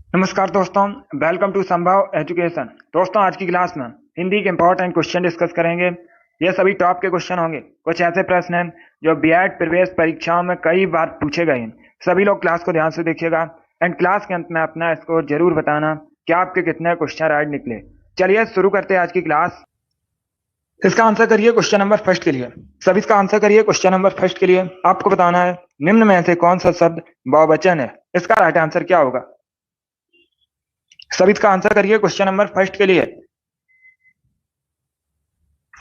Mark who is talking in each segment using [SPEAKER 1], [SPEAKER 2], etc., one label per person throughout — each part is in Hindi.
[SPEAKER 1] नमस्कार दोस्तों। वेलकम टू संभव एजुकेशन। दोस्तों, आज की क्लास में हिंदी के इंपॉर्टेंट क्वेश्चन डिस्कस करेंगे। ये सभी टॉप के क्वेश्चन होंगे। कुछ ऐसे प्रश्न हैं जो बीएड प्रवेश परीक्षाओं में कई बार पूछे गए हैं। सभी लोग क्लास को ध्यान से देखिएगा एंड क्लास के अंत में अपना स्कोर जरूर बताना कि आपके कितने क्वेश्चन राइट निकले। चलिए शुरू करते हैं आज की क्लास। इसका आंसर करिए क्वेश्चन नंबर फर्स्ट के लिए। सभी इसका आंसर करिए क्वेश्चन नंबर फर्स्ट के लिए। आपको बताना है निम्न में से कौन सा शब्द बहुवचन है। इसका राइट आंसर क्या होगा। सभी इसका आंसर करिए क्वेश्चन नंबर फर्स्ट के लिए।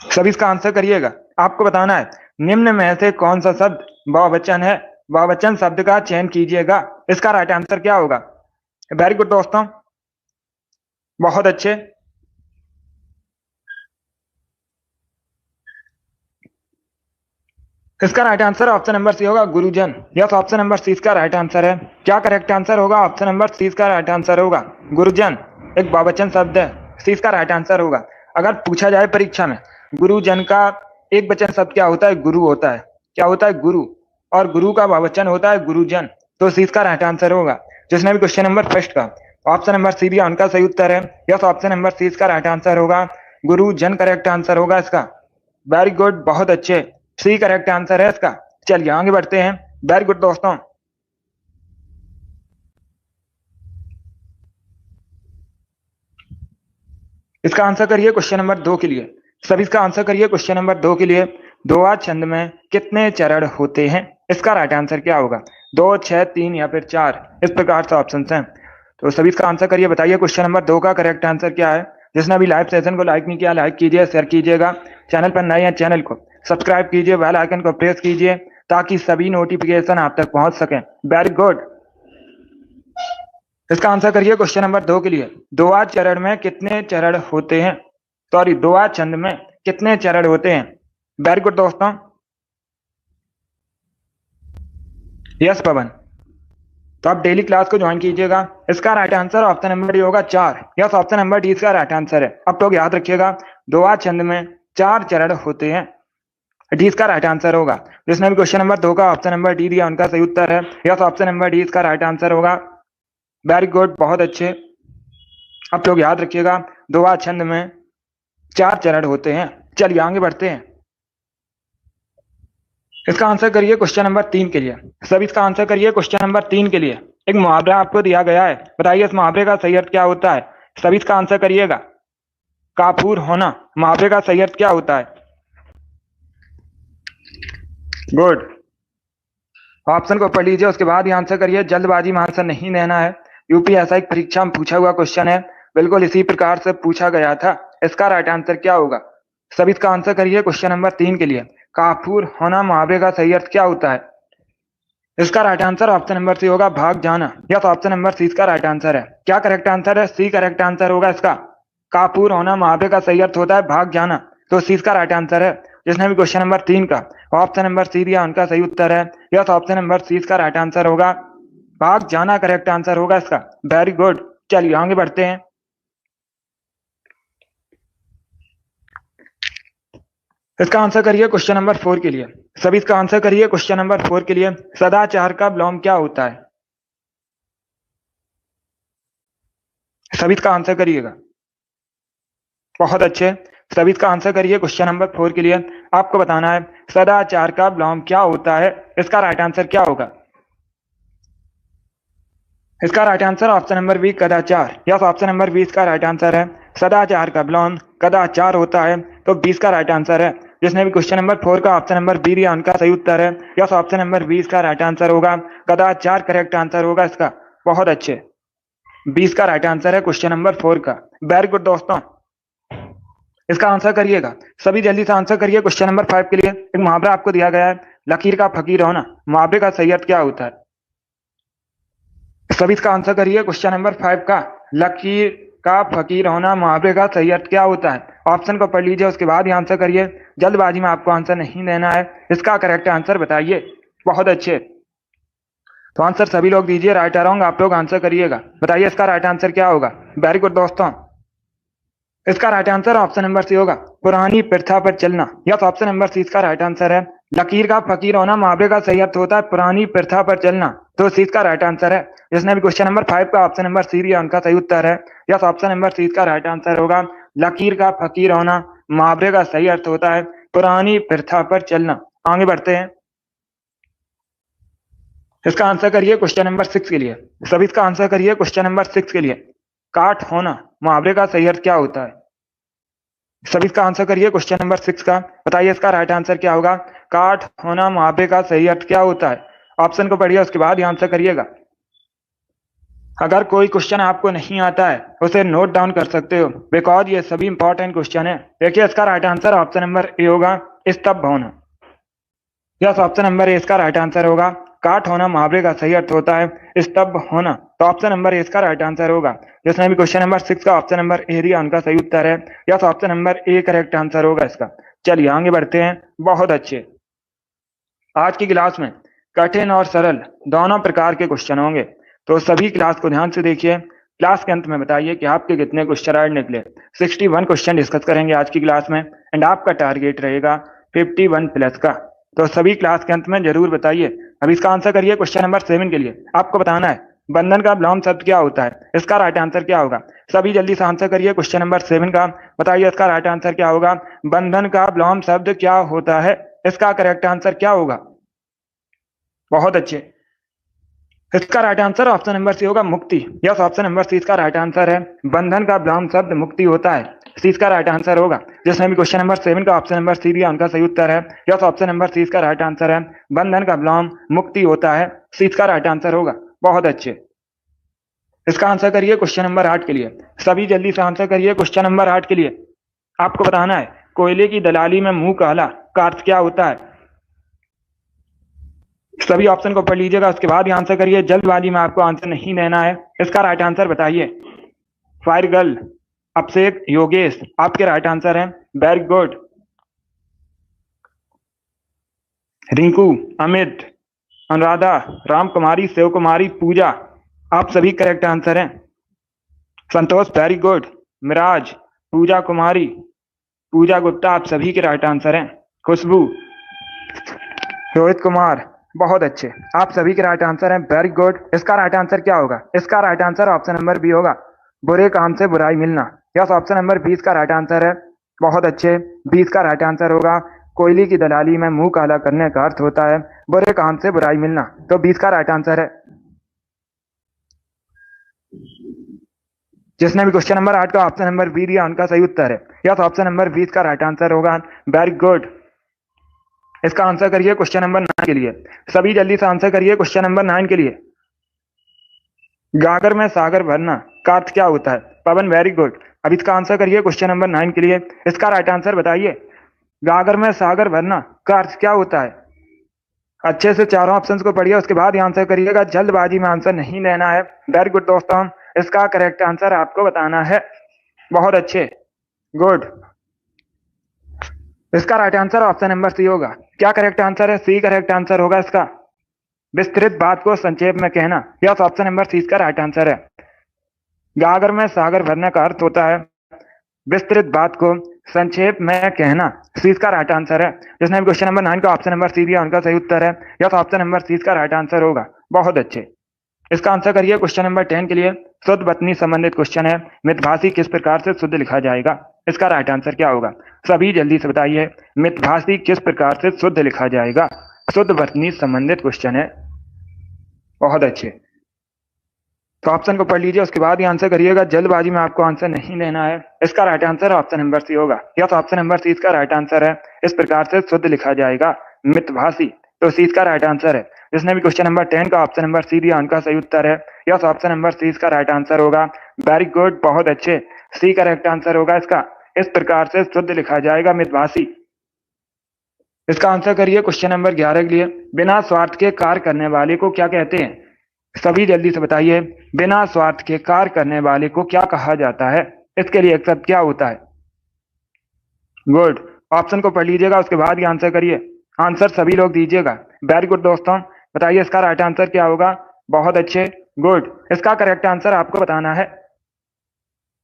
[SPEAKER 1] सभी इसका आंसर करिएगा। आपको बताना है निम्न में से कौन सा शब्द बहुवचन है। बहुवचन शब्द का चयन कीजिएगा। इसका राइट आंसर क्या होगा। वेरी गुड दोस्तों, बहुत अच्छे। इसका right answer option number C होगा, गुरुजन। यस, ऑप्शन नंबर सी इसका राइट आंसर है। क्या करेक्ट आंसर होगा। ऑप्शन नंबर सी इसका राइट आंसर होगा, गुरुजन एक बहुवचन शब्द है। सी इसका राइट आंसर होगा। अगर पूछा जाए परीक्षा में गुरुजन का एक वचन शब्द क्या होता है, गुरु होता है। क्या होता है, गुरु। और गुरु का बहुवचन होता है गुरुजन। तो सी इसका राइट आंसर होगा। जिसने भी क्वेश्चन नंबर फर्स्ट का ऑप्शन नंबर सी दिया उनका सही उत्तर है। यस, ऑप्शन नंबर सी इसका राइट आंसर होगा, गुरुजन करेक्ट आंसर होगा इसका। वेरी गुड, बहुत अच्छे। सी करेक्ट आंसर है इसका। चलिए आगे बढ़ते हैं। वेरी गुड दोस्तों। इसका आंसर करिए क्वेश्चन नंबर 2 के लिए। सभी इसका आंसर करिए क्वेश्चन नंबर 2 के लिए। दोहा छंद में कितने चरण होते हैं। इसका राइट आंसर क्या होगा। 2, 6, 3 या फिर 4। इस प्रकार से ऑप्शन हैं। तो सभी इसका आंसर करिए। बताइए क्वेश्चन नंबर 2 का करेक्ट आंसर क्या है। जिसने अभी लाइव सेशन को लाइक नहीं किया, लाइक कीजिए, शेयर कीजिएगा। चैनल पर नए हैं, चैनल को सब्सक्राइब कीजिए, बेल आइकन को प्रेस कीजिए ताकि सभी नोटिफिकेशन आप तक पहुंच सके। Very good. इसका आंसर करिए क्वेश्चन नंबर 2 के लिए। दोहा चरण में कितने चरण होते हैं। सॉरी, दोहा छंद में कितने चरण होते हैं। वेरी गुड दोस्तों। यस पवन। तो आप डेली क्लास को ज्वाइन कीजिएगा। इसका right answer option number D होगा, 4। यस, ऑप्शन नंबर डी इसका राइट आंसर है। अब तो याद रखिएगा दोहा छंद में 4 चरण होते हैं। डी इसका राइट आंसर होगा। जिसने भी क्वेश्चन नंबर 2 का ऑप्शन नंबर डी दिया उनका सही उत्तर है। यस, ऑप्शन नंबर डी इसका राइट आंसर होगा। वेरी गुड, बहुत अच्छे। अब लोग याद रखिएगा दोहा छंद में 4 चरण होते हैं। चलिए आगे बढ़ते हैं। इसका आंसर करिए क्वेश्चन नंबर 3 के लिए। सब इसका आंसर करिए क्वेश्चन नंबर 3 के लिए। एक मुहावरा आपको दिया गया है। बताइए इस मुहावरे का सही अर्थ क्या होता है। सभी इसका आंसर करिएगा। काफूर होना मुहावरे का सही अर्थ क्या होता है। गुड। ऑप्शन को पढ़ लीजिए, उसके बाद ही आंसर करिए। जल्दबाजी में आंसर नहीं देना है। यूपीएसआई परीक्षा में पूछा हुआ क्वेश्चन है, बिल्कुल इसी प्रकार से पूछा गया था। इसका राइट आंसर क्या होगा। सभी इसका आंसर करिए क्वेश्चन नंबर 3 के लिए। काफूर होना मुहावरे का सही अर्थ क्या होता है। इसका right answer option number C होगा, भाग जाना। यस, ऑप्शन नंबर सी इसका राइट आंसर है। क्या करेक्ट आंसर है। सी करेक्ट आंसर होगा इसका। काफूर होना मुहावरे का सही अर्थ होता है भाग जाना। तो सी इसका राइट आंसर है। जिसने भी क्वेश्चन नंबर 3 का ऑप्शन नंबर सी दिया उनका सही उत्तर है। यस, ऑप्शन नंबर सी इसका राइट आंसर होगा, भाग जाना करेक्ट आंसर होगा इसका। Very good. चलिए आगे बढ़ते हैं। इसका आंसर करिए क्वेश्चन नंबर 4 के लिए। सभी इसका आंसर करिए क्वेश्चन नंबर 4 के लिए। सदाचार का विलोम क्या होता है। सभी इसका आंसर करिएगा। बहुत अच्छे। सभी इसका आंसर करिए क्वेश्चन नंबर 4 के लिए। आपको बताना है सदाचार का विलोम क्या होता है। इसका राइट आंसर क्या होगा। इसका right answer option number B, कदाचार। यस, ऑप्शन नंबर 20 का राइट आंसर है। सदाचार का विलोम कदाचार होता है। तो 20 का राइट आंसर है। जिसने भी क्वेश्चन नंबर 4 का ऑप्शन नंबर बी दिया उनका सही उत्तर है। यस, ऑप्शन नंबर 20 का राइट आंसर होगा, कदाचार करेक्ट आंसर होगा इसका। बहुत अच्छे। 20 का राइट आंसर है क्वेश्चन नंबर 4 का। वेरी गुड दोस्तों। इसका आंसर करिएगा। सभी जल्दी से आंसर करिए क्वेश्चन नंबर 5 के लिए। एक मुहावरा आपको दिया गया है, लकीर का फकीर होना मुहावरे का सही अर्थ क्या होता है। सभी इसका आंसर करिए क्वेश्चन नंबर 5 का। लकीर का फकीर होना मुहावरे का सही अर्थ क्या होता है। ऑप्शन को पढ़ लीजिए, उसके बाद ही आंसर करिए। जल्दबाजी में आपको आंसर नहीं देना है। इसका करेक्ट आंसर बताइए। बहुत अच्छे। तो आंसर सभी लोग दीजिए। राइट आ रहा आप लोग आंसर करिएगा। बताइए इसका राइट आंसर क्या होगा। वेरी गुड दोस्तों। इसका right answer option number C होगा, पुरानी प्रथा पर चलना। यस, ऑप्शन नंबर सी इसका राइट आंसर है। लकीर का फकीर होना, मुहावरे का सही अर्थ होता है पुरानी प्रथा पर चलना। तो इस चीज का राइट आंसर है। जिसने भी क्वेश्चन नंबर 5 का ऑप्शन नंबर सी दिया उनका सही उत्तर है। यस, ऑप्शन नंबर सी का राइट आंसर होगा। लकीर का फकीर होना, मुहावरे का सही अर्थ होता है पुरानी प्रथा पर चलना। आगे बढ़ते हैं। इसका आंसर करिए क्वेश्चन नंबर 6 के लिए। सभी इसका आंसर करिए क्वेश्चन नंबर 6 के लिए। काठ होना, मुहावरे का सही अर्थ क्या होता है? सभी इसका आंसर करिए क्वेश्चन नंबर 6 का। बताइए इसका राइट आंसर क्या होगा? काठ होना, मुहावरे का सही अर्थ क्या होता है? ऑप्शन को पढ़िए, उसके बाद ही आंसर करिएगा। अगर कोई क्वेश्चन आपको नहीं आता है उसे नोट डाउन कर सकते हो, बिकॉज ये सभी इंपॉर्टेंट क्वेश्चन है। देखिए इसका right answer option number A होगा, स्तब्ध होना। यस, ऑप्शन नंबर ए इसका राइट आंसर होगा। काठ होना मुहावरे का सही अर्थ होता है स्तब्ध होना। तो ऑप्शन नंबर ए इसका राइट आंसर होगा। जिसने भी क्वेश्चन नंबर 6 का ऑप्शन नंबर ए दिया उनका सही उत्तर है। Yes, option number A correct answer होगा इसका। चलिए आगे बढ़ते हैं। बहुत अच्छे। आज की क्लास में कठिन और सरल दोनों प्रकार के क्वेश्चन होंगे, तो सभी क्लास को ध्यान से देखिए। क्लास के अंत में बताइए कि आपके कितने क्वेश्चन आज निकले। 61 क्वेश्चन डिस्कस करेंगे आज की क्लास में, एंड आपका टारगेट रहेगा 51 प्लस का। तो सभी क्लास के अंत में जरूर बताइए। अब इसका आंसर करिए क्वेश्चन नंबर 7 के लिए। आपको बताना है बंधन का विलोम शब्द क्या होता है। इसका राइट आंसर क्या होगा? सभी जल्दी से आंसर करिए क्वेश्चन नंबर 7 का। बताइए इसका राइट आंसर क्या होगा? बंधन का विलोम शब्द क्या होता है? इसका करेक्ट आंसर क्या होगा? बहुत अच्छे। इसका right answer option number C होगा, मुक्ति। यस, ऑप्शन नंबर सी इसका राइट आंसर है। बंधन का विलोम शब्द मुक्ति होता है। सी इसका राइट आंसर होगा। जिसने भी क्वेश्चन नंबर 7 का ऑप्शन नंबर सी दिया उनका सही उत्तर है। यस, ऑप्शन नंबर सी इसका राइट आंसर है। बंधन का विलोम मुक्ति होता है। सी इसका राइट आंसर होगा। बहुत अच्छे। इसका आंसर करिए क्वेश्चन नंबर 8 के लिए। सभी जल्दी से आंसर करिए क्वेश्चन नंबर 8 के लिए। आपको बताना है कोयले की दलाली में मुंह काला का अर्थ क्या होता है। सभी ऑप्शन को पढ़ लीजिएगा, उसके बाद ही आंसर करिए। जल्दबाजी में आपको आंसर नहीं देना है। इसका राइट आंसर बताइए। फायर गर्ल, अभिषेक, योगेश, आपके राइट आंसर है। Very good. रिंकू, अमित, अनुराधा, राम कुमारी, शिव कुमारी, पूजा, आप सभी करेक्ट आंसर हैं। Santosh, very good. मिराज, पूजा कुमारी, पूजा गुप्ता, आप सभी के राइट आंसर हैं। खुशबू, रोहित कुमार, बहुत अच्छे। आप सभी के राइट आंसर हैं। Very good. इसका राइट आंसर क्या होगा? इसका right answer option number B होगा, बुरे काम से बुराई मिलना। यस, ऑप्शन नंबर 20 का राइट आंसर है। बहुत अच्छे। 20 का राइट आंसर होगा, कोयले की दलाली में मुंह काला करने का अर्थ होता है बुरे काम से बुराई मिलना। तो 20 का राइट आंसर है। जिसने भी क्वेश्चन नंबर 8 का ऑप्शन नंबर बी दिया उनका सही उत्तर है। यस, ऑप्शन नंबर 20 का राइट आंसर होगा। Very good. इसका आंसर करिए क्वेश्चन नंबर 9 के लिए। सभी जल्दी से आंसर करिए क्वेश्चन नंबर 9 के लिए। गागर में सागर भरना का अर्थ क्या होता है? पवन, वेरी गुड। अब इसका आंसर करिए क्वेश्चन नंबर 9 के लिए। इसका राइट आंसर बताइए। गागर में सागर भरना का अर्थ क्या होता है? अच्छे से चारों ऑप्शंस को पढ़िए, उसके बाद ही आंसर करिएगा। जल्दबाजी में आंसर नहीं देना है। वेरी गुड दोस्तों, इसका करेक्ट आंसर आपको बताना है। बहुत अच्छे, गुड। इसका right answer option number C होगा। क्या करेक्ट आंसर है? सी करेक्ट आंसर होगा इसका। विस्तृत बात को संक्षेप में कहना। यस, ऑप्शन नंबर सी इसका राइट आंसर है। गागर में सागर भरने का अर्थ होता है विस्तृत बात को संक्षेप में कहना। सी इसका राइट आंसर है। जिसने भी क्वेश्चन नंबर 9 का ऑप्शन नंबर सी दिया उनका सही उत्तर है। यस, ऑप्शन नंबर सी इसका राइट आंसर होगा। बहुत अच्छे। इसका आंसर करिए क्वेश्चन नंबर 10 के लिए। शुद्ध वतनी संबंधित क्वेश्चन है। मितभाषी किस प्रकार से शुद्ध लिखा जाएगा? इसका राइट आंसर क्या होगा? सभी जल्दी से बताइए। मितभाषी किस प्रकार से शुद्ध लिखा जाएगा? शुद्ध वतनी संबंधित क्वेश्चन है। बहुत अच्छे। तो ऑप्शन को पढ़ लीजिए, उसके बाद ही आंसर करिएगा। जल्दबाजी में आपको आंसर नहीं देना है। इसका right answer option number C होगा। यस, ऑप्शन नंबर सी इसका राइट आंसर है। इस प्रकार से शुद्ध लिखा जाएगा मितभाषी। तो सी इसका राइट आंसर है। जिसने भी क्वेश्चन नंबर 10 का ऑप्शन नंबर सी दिया उनका सही उत्तर है। यस, ऑप्शन नंबर सी इसका राइट आंसर होगा। वेरी गुड, बहुत अच्छे। सी करेक्ट आंसर होगा इसका। इस प्रकार से शुद्ध लिखा जाएगा मितभाषी। इसका आंसर करिए क्वेश्चन नंबर 11 के लिए। बिना स्वार्थ के कार्य करने वाले को क्या कहते हैं? सभी जल्दी से बताइए। बिना स्वार्थ के कार्य करने वाले को क्या कहा जाता है? इसके लिए एक शब्द क्या होता है? गुड। ऑप्शन को पढ़ लीजिएगा, उसके बाद ही आंसर करिए। आंसर सभी लोग दीजिएगा। वेरी गुड दोस्तों, बताइए इसका राइट आंसर क्या होगा? बहुत अच्छे, गुड। इसका करेक्ट आंसर आपको बताना है।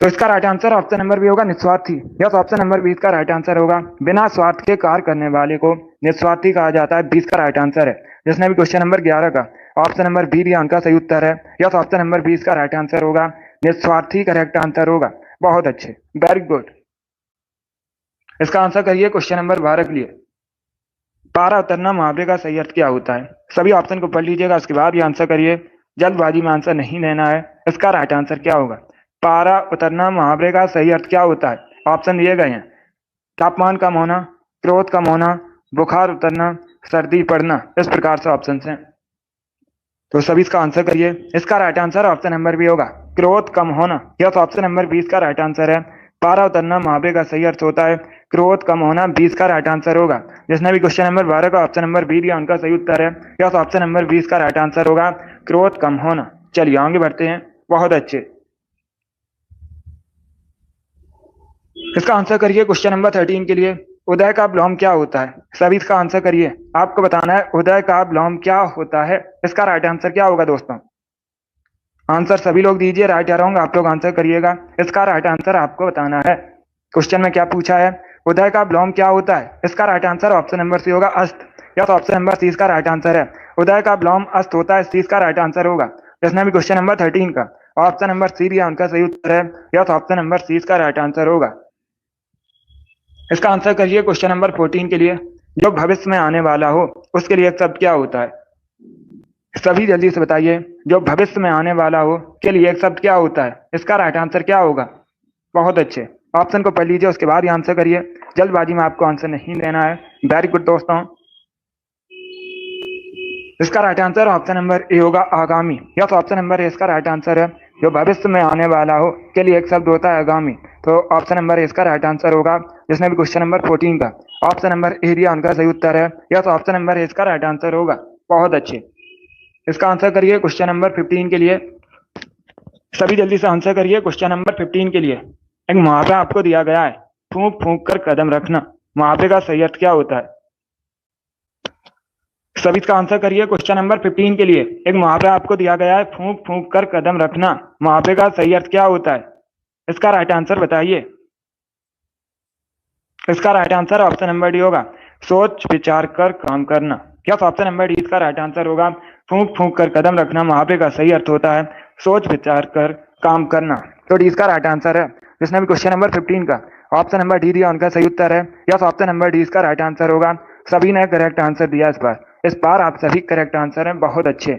[SPEAKER 1] तो इसका right answer option number B होगा निस्वार्थी। यस, ऑप्शन नंबर 20 का राइट आंसर होगा। बिना स्वार्थ के कार्य करने वाले को निस्वार्थी कहा जाता है। 20 का राइट आंसर है। जिसने भी क्वेश्चन नंबर 11 का ऑप्शन नंबर बी दिया उनका सही उत्तर है। यस, ऑप्शन नंबर 20 का राइट आंसर होगा निस्वार्थी करेक्ट आंसर होगा। बहुत अच्छे, वेरी गुड। इसका आंसर करिए क्वेश्चन नंबर 12 के लिए। पारा उतरना मुहावरे का सही अर्थ क्या होता है? सभी ऑप्शन को पढ़ लीजिएगा, उसके बाद ये आंसर करिए। जल्दबाजी में आंसर नहीं देना है। इसका राइट आंसर क्या होगा? पारा उतरना मुहावरे का सही अर्थ क्या होता है? ऑप्शन दिए गए हैं। तापमान कम होना, क्रोध कम होना, बुखार उतरना, सर्दी पड़ना। इस प्रकार से ऑप्शन हैं। तो सभी इसका आंसर करिए। इसका right answer option number B होगा, क्रोध कम होना। यह ऑप्शन नंबर 20 का राइट आंसर है। पारा उतरना मुहावरे का सही अर्थ होता है क्रोध कम होना। 20 का राइट आंसर होगा। जिसने भी क्वेश्चन नंबर 12 का ऑप्शन नंबर बी दिया उनका सही उत्तर है। यह ऑप्शन नंबर 20 का राइट आंसर होगा क्रोध कम होना। चलिए आगे बढ़ते हैं। बहुत अच्छे। इसका आंसर करिए क्वेश्चन नंबर 13 के लिए। उदय का विलोम क्या होता है? सभी इसका आंसर करिए। आपको बताना है उदय का विलोम क्या होता है। इसका राइट आंसर क्या होगा दोस्तों? आंसर सभी लोग दीजिए, राइट या रॉन्ग आप लोग आंसर करिएगा। इसका राइट आंसर आपको बताना है। क्वेश्चन में क्या पूछा है? उदय का विलोम क्या होता है? इसका right answer option number C होगा, अस्त। यस, ऑप्शन नंबर सी इसका राइट आंसर है। उदय का विलोम अस्त होता है, सी इसका राइट आंसर होगा। जिसने भी क्वेश्चन नंबर 13 का ऑप्शन नंबर सी दिया उनका सही उत्तर है। यस, ऑप्शन नंबर सी इसका राइट आंसर होगा। इसका आंसर करिए क्वेश्चन नंबर 14 के लिए। जो भविष्य में आने वाला हो उसके लिए एक शब्द क्या होता है? सभी जल्दी से बताइए। जो भविष्य में आने वाला हो के लिए एक शब्द क्या होता है? इसका राइट आंसर क्या होगा? बहुत अच्छे, ऑप्शन को पढ़ लीजिए, उसके बाद ही आंसर करिए। जल्दबाजी में आपको आंसर नहीं देना है। वेरी गुड दोस्तों। इसका right answer option number A होगा, आगामी। यस, ऑप्शन नंबर ए इसका राइट आंसर है। जो भविष्य में आने वाला हो के लिए एक शब्द होता है आगामी। तो ऑप्शन नंबर ए इसका राइट आंसर होगा। जिसने भी क्वेश्चन नंबर 14 का ऑप्शन नंबर ए दिया उनका सही उत्तर है। यस, ऑप्शन नंबर ए इसका राइट आंसर होगा। बहुत अच्छे। इसका आंसर करिए क्वेश्चन नंबर 15 के लिए। सभी जल्दी से आंसर करिए क्वेश्चन नंबर 15 के लिए। एक मुहावरा आपको दिया गया है, फूंक फूंक कर कदम रखना। मुहावरे का सही अर्थ क्या होता है? सभी इसका आंसर करिए क्वेश्चन नंबर 15 के लिए। एक मुहावरा आपको दिया गया है, फूंक फूंक कर कदम रखना। मुहावरे का सही अर्थ क्या होता है? इसका राइट आंसर बताइए। इसका right answer option number D होगा, सोच विचार कर काम करना। यस, ऑप्शन नंबर डी इसका राइट आंसर होगा। फूंक फूंक कर कदम रखना मुहावरे का सही अर्थ होता है सोच विचार कर काम करना। तो डी इसका राइट आंसर है। जिसने भी क्वेश्चन नंबर 15 का ऑप्शन नंबर डी दिया उनका सही उत्तर है। यस, ऑप्शन नंबर डी इसका राइट आंसर होगा। सभी ने करेक्ट आंसर दिया इस बार आप सभी करेक्ट आंसर हैं। बहुत अच्छे।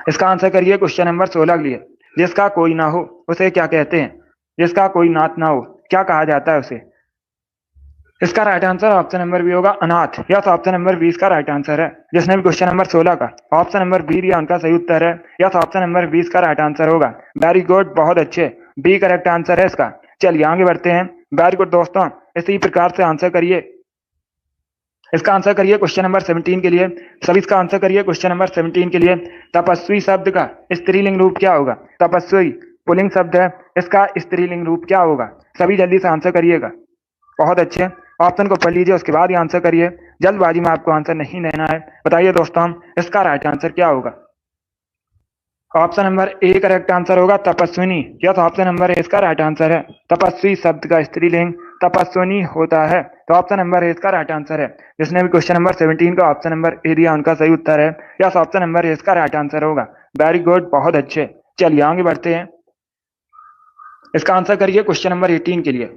[SPEAKER 1] इसका आंसर करिए क्वेश्चन नंबर 16 के लिए। जिसका कोई ना हो उसे क्या कहते हैं? जिसका कोई नाथ ना हो क्या कहा जाता है उसे? इसका right answer option number B होगा, अनाथ। यस, ऑप्शन नंबर 20 का राइट आंसर है। जिसने भी क्वेश्चन नंबर 16 का ऑप्शन नंबर बी दिया उनका सही उत्तर है। यस, ऑप्शन नंबर 20 का राइट आंसर होगा। वेरी गुड, बहुत अच्छे। बी करेक्ट आंसर है इसका। चलिए आगे बढ़ते हैं। वेरी गुड दोस्तों, इसी प्रकार से आंसर करिए। इसका आंसर करिए क्वेश्चन नंबर 17 के लिए। सभी इसका आंसर करिए क्वेश्चन नंबर 17 के लिए। तपस्वी शब्द का स्त्रीलिंग रूप क्या होगा? तपस्वी पुल्लिंग शब्द है, इसका स्त्रीलिंग रूप क्या होगा? सभी जल्दी से आंसर करिएगा। बहुत अच्छे, ऑप्शन को पढ़ लीजिए, उसके बाद ही आंसर करिए। जल्दबाजी में आपको आंसर नहीं देना है। बताइए दोस्तों, इसका राइट आंसर क्या होगा? Option number A correct answer होगा, तपस्विनी। यस, ऑप्शन नंबर ए इसका राइट आंसर है। तपस्वी शब्द का स्त्रीलिंग तपस्विनी होता है। तो ऑप्शन नंबर ए इसका राइट आंसर है। जिसने भी क्वेश्चन नंबर 17 का ऑप्शन नंबर ए दिया उनका सही उत्तर है। यस, ऑप्शन नंबर ए इसका राइट आंसर होगा। वेरी गुड, बहुत अच्छे। चलिए आगे बढ़ते हैं। इसका आंसर करिए क्वेश्चन नंबर 18 के लिए।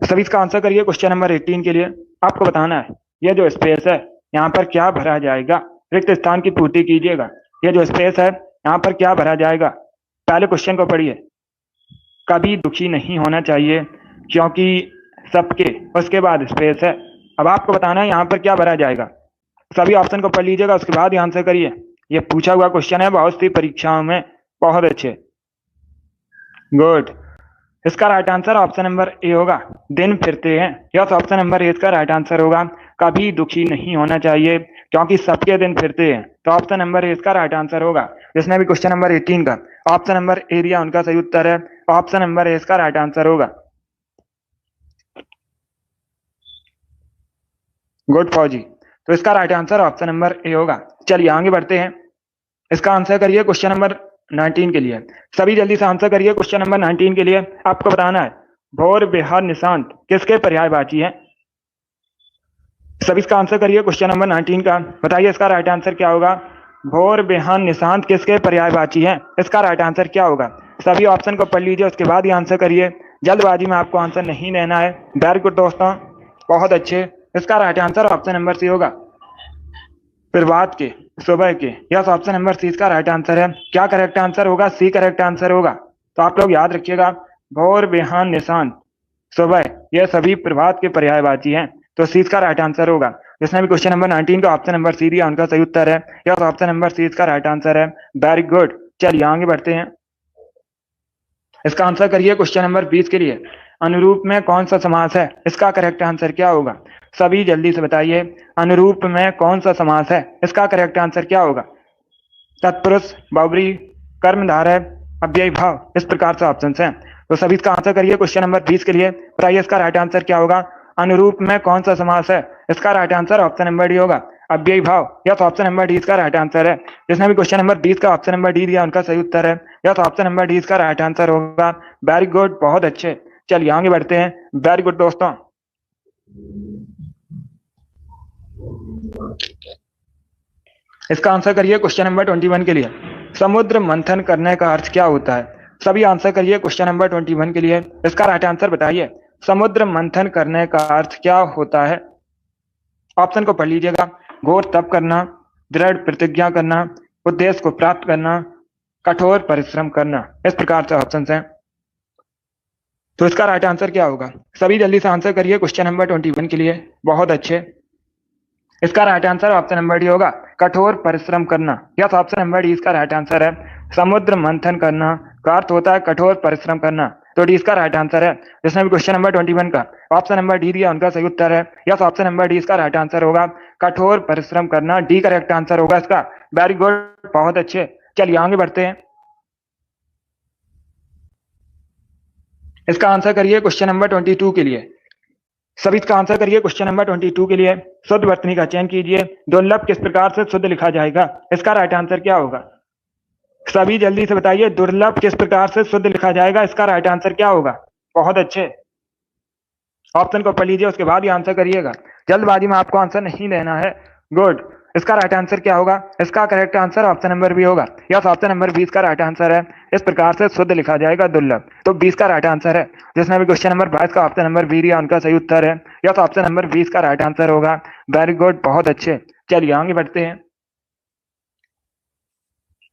[SPEAKER 1] सभी इसका आंसर करिए क्वेश्चन नंबर 18 के लिए। आपको बताना है ये जो स्पेस है यहाँ पर क्या भरा जाएगा? रिक्त स्थान की पूर्ति कीजिएगा। ये जो स्पेस है यहाँ पर क्या भरा जाएगा? पहले क्वेश्चन को पढ़िए। कभी दुखी नहीं होना चाहिए क्योंकि सबके, उसके बाद स्पेस है। अब आपको बताना है यहाँ पर क्या भरा जाएगा। सभी ऑप्शन को पढ़ लीजिएगा, उसके बाद ही आंसर करिए। ये पूछा हुआ क्वेश्चन है बहुत सी परीक्षाओं में। बहुत अच्छे, गुड। इसका right answer option number A होगा, दिन फिरते हैं। यस, ऑप्शन नंबर ए इसका राइट आंसर होगा। कभी दुखी नहीं होना चाहिए क्योंकि सबके दिन फिरते हैं। तो ऑप्शन नंबर ए इसका राइट आंसर होगा। जिसने भी क्वेश्चन नंबर 18 का ऑप्शन नंबर ए दिया उनका सही उत्तर है। ऑप्शन नंबर ए इसका राइट आंसर होगा। गुड फौजी। तो इसका right answer option number A होगा। चलिए आगे बढ़ते हैं। इसका आंसर करिए क्वेश्चन नंबर 19 के लिए। सभी जल्दी से आंसर करिए। क्वेश्चन नंबर 19 के लिए आपको बताना है भोर बेहद निशांत किसके पर्यायवाची है। सभी इसका आंसर करिए। क्वेश्चन नंबर 19 का बताइए इसका राइट आंसर क्या होगा। भोर बेहद निशांत किसके पर्यायवाची है, इसका राइट आंसर क्या होगा। सभी ऑप्शन को पढ़ लीजिए, उसके बाद ही आंसर करिए। जल्दबाजी में आपको आंसर नहीं देना है। वेरी गुड दोस्तों, बहुत अच्छे। इसका right answer option number C होगा, प्रभात के, सुबह के। यस, ऑप्शन नंबर सी इसका राइट आंसर है। क्या करेक्ट आंसर होगा? सी करेक्ट आंसर होगा। तो आप लोग याद रखिएगा, भोर बेहद निशांत सुबह, यह सभी प्रभात के पर्यायवाची हैं। तो सी इसका राइट आंसर होगा। जिसने भी क्वेश्चन नंबर 19 का ऑप्शन नंबर सी दिया उनका सही उत्तर है। यस, ऑप्शन नंबर सी इसका राइट आंसर है। Very good. चलिए आगे बढ़ते हैं। इसका आंसर करिए क्वेश्चन नंबर 20 के लिए। अनुरूप में कौन सा समास है, इसका करेक्ट आंसर क्या होगा। सभी जल्दी से बताइए, अनुरूप में कौन सा समास है, इसका करेक्ट आंसर क्या होगा। तत्पुरुष, बहुब्री, कर्मधारय, अव्ययी भाव, इस प्रकार से ऑप्शन हैं। तो सभी इसका आंसर करिए क्वेश्चन नंबर 20 के लिए। बताइए इसका राइट आंसर क्या होगा। अनुरूप में कौन सा समास है, इसका right answer option number D होगा, अव्ययी भाव। यस, ऑप्शन नंबर डी इसका राइट आंसर है। जिसने भी क्वेश्चन नंबर 20 का ऑप्शन नंबर डी दिया उनका सही उत्तर है। यस, ऑप्शन नंबर डी इसका राइट आंसर होगा। वेरी गुड, बहुत अच्छे। चलिए आगे बढ़ते हैं। वेरी गुड दोस्तों। इसका आंसर करिए क्वेश्चन नंबर 21 के लिए। समुद्र मंथन करने का अर्थ क्या होता है। सभी आंसर करिए क्वेश्चन नंबर 21 के लिए। इसका राइट आंसर बताइए, समुद्र मंथन करने का अर्थ क्या होता है। ऑप्शन को पढ़ लीजिएगा। घोर तप करना, दृढ़ प्रतिज्ञा करना, उद्देश्य को प्राप्त करना, कठोर परिश्रम करना, इस प्रकार से ऑप्शन हैं। तो इसका राइट आंसर क्या होगा। सभी जल्दी से आंसर करिए क्वेश्चन नंबर 21 के लिए। बहुत अच्छे। इसका right answer option number D होगा, कठोर परिश्रम करना। यस, ऑप्शन नंबर डी इसका राइट आंसर है। समुद्र मंथन करना का अर्थ होता है कठोर परिश्रम करना। तो डी इसका राइट आंसर है। जिसने भी क्वेश्चन नंबर 21 का ऑप्शन नंबर डी दिया उनका सही उत्तर है। यस, ऑप्शन नंबर डी इसका राइट आंसर होगा, कठोर परिश्रम करना। डी करेक्ट आंसर होगा इसका। वेरी गुड, बहुत अच्छे। चलिए आगे बढ़ते हैं। इसका आंसर करिए क्वेश्चन नंबर 22 के लिए। सभी इसका आंसर करिए क्वेश्चन नंबर 22 के लिए। शुद्ध वर्तनी का चयन कीजिए। दुर्लभ किस प्रकार से शुद्ध लिखा जाएगा, इसका राइट आंसर क्या होगा। सभी जल्दी से बताइए, दुर्लभ किस प्रकार से शुद्ध लिखा जाएगा, इसका राइट आंसर क्या होगा। बहुत अच्छे। ऑप्शन को पढ़ लीजिए, उसके बाद ही आंसर करिएगा। जल्दबाजी में आपको आंसर नहीं लेना है। गुड। इसका राइट आंसर क्या होगा। इसका correct answer option number B होगा। यस, ऑप्शन नंबर 20 का राइट आंसर है। इस प्रकार से शुद्ध लिखा जाएगा दुर्लभ। तो 20 का राइट आंसर है। जिसने भी क्वेश्चन नंबर 22 का ऑप्शन नंबर बी दिया उनका सही उत्तर है। यस, ऑप्शन नंबर 20 का राइट आंसर होगा। वेरी गुड, बहुत अच्छे। चलिए आगे बढ़ते हैं।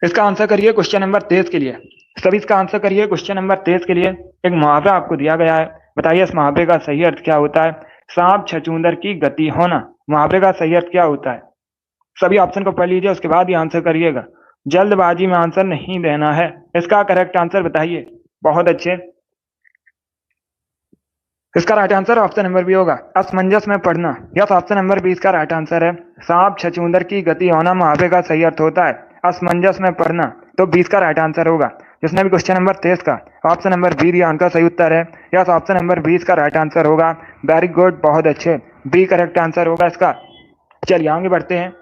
[SPEAKER 1] इसका आंसर करिए क्वेश्चन नंबर 23 के लिए। सभी इसका आंसर करिए क्वेश्चन नंबर 23 के लिए। एक मुहावरा आपको दिया गया है, बताइए इस मुहावरे का सही अर्थ क्या होता है। सांप छछूंदर की गति होना, मुहावरे का सही अर्थ क्या होता है। सभी ऑप्शन को पढ़ लीजिए, उसके बाद ही आंसर करिएगा। जल्दबाजी में आंसर नहीं देना है। इसका करेक्ट आंसर बताइए। बहुत अच्छे। इसका right answer option number B होगा, असमंजस में पढ़ना। यस, ऑप्शन नंबर 20 का राइट आंसर है। सांप छछूंदर की गति होना मुहावरे का सही अर्थ होता है असमंजस में पढ़ना। तो 20 का राइट आंसर होगा। जिसने भी क्वेश्चन नंबर 23 का ऑप्शन नंबर बी दिया उनका सही उत्तर है। यस, ऑप्शन नंबर 20 का राइट आंसर होगा। वेरी गुड, बहुत अच्छे। बी करेक्ट आंसर होगा इसका। चलिए आगे बढ़ते हैं।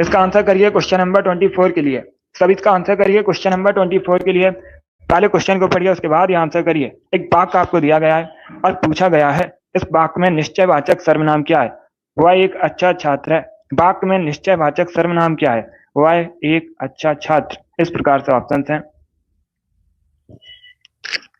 [SPEAKER 1] इसका आंसर करिए क्वेश्चन नंबर 24 के लिए। सभी इसका आंसर करिए क्वेश्चन नंबर 24 के लिए। पहले क्वेश्चन को पढ़िए, उसके बाद ही आंसर करिए। एक वाक्य आपको दिया गया है और पूछा गया है, इस वाक्य में निश्चयवाचक सर्वनाम क्या है। वह एक अच्छा छात्र है। वाक्य में निश्चयवाचक सर्वनाम क्या है। वह एक अच्छा छात्र। इस प्रकार से ऑप्शन हैं।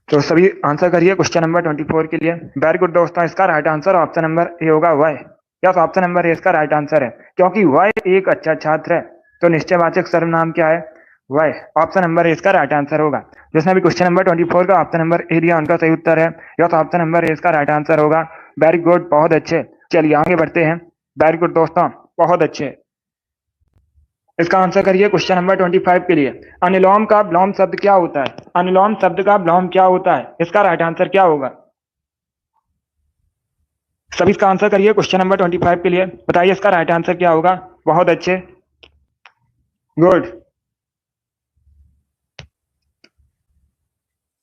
[SPEAKER 1] तो सभी आंसर करिए क्वेश्चन नंबर 24 के लिए। वेरी गुड दोस्तों, इसका right answer option number A होगा, वह। यस, ऑप्शन नंबर ए इसका राइट आंसर है। क्योंकि वह एक अच्छा छात्र है, तो निश्चयवाचक सर्वनाम क्या है, वह। ऑप्शन नंबर ए इसका राइट आंसर होगा। जिसने भी क्वेश्चन नंबर 24 का ऑप्शन नंबर ए दिया उनका सही उत्तर है। यस, ऑप्शन नंबर ए इसका राइट आंसर होगा। वेरी गुड, बहुत अच्छे। चलिए आगे बढ़ते हैं। वेरी गुड दोस्तों, बहुत अच्छे। इसका आंसर करिए क्वेश्चन नंबर 25 के लिए। अनुलोम का विलोम शब्द क्या होता है। अनुलोम शब्द का विलोम क्या होता है, इसका राइट आंसर क्या होगा। सभी इसका आंसर करिए क्वेश्चन नंबर 25 के लिए। बताइए इसका राइट आंसर क्या होगा। बहुत अच्छे, गुड।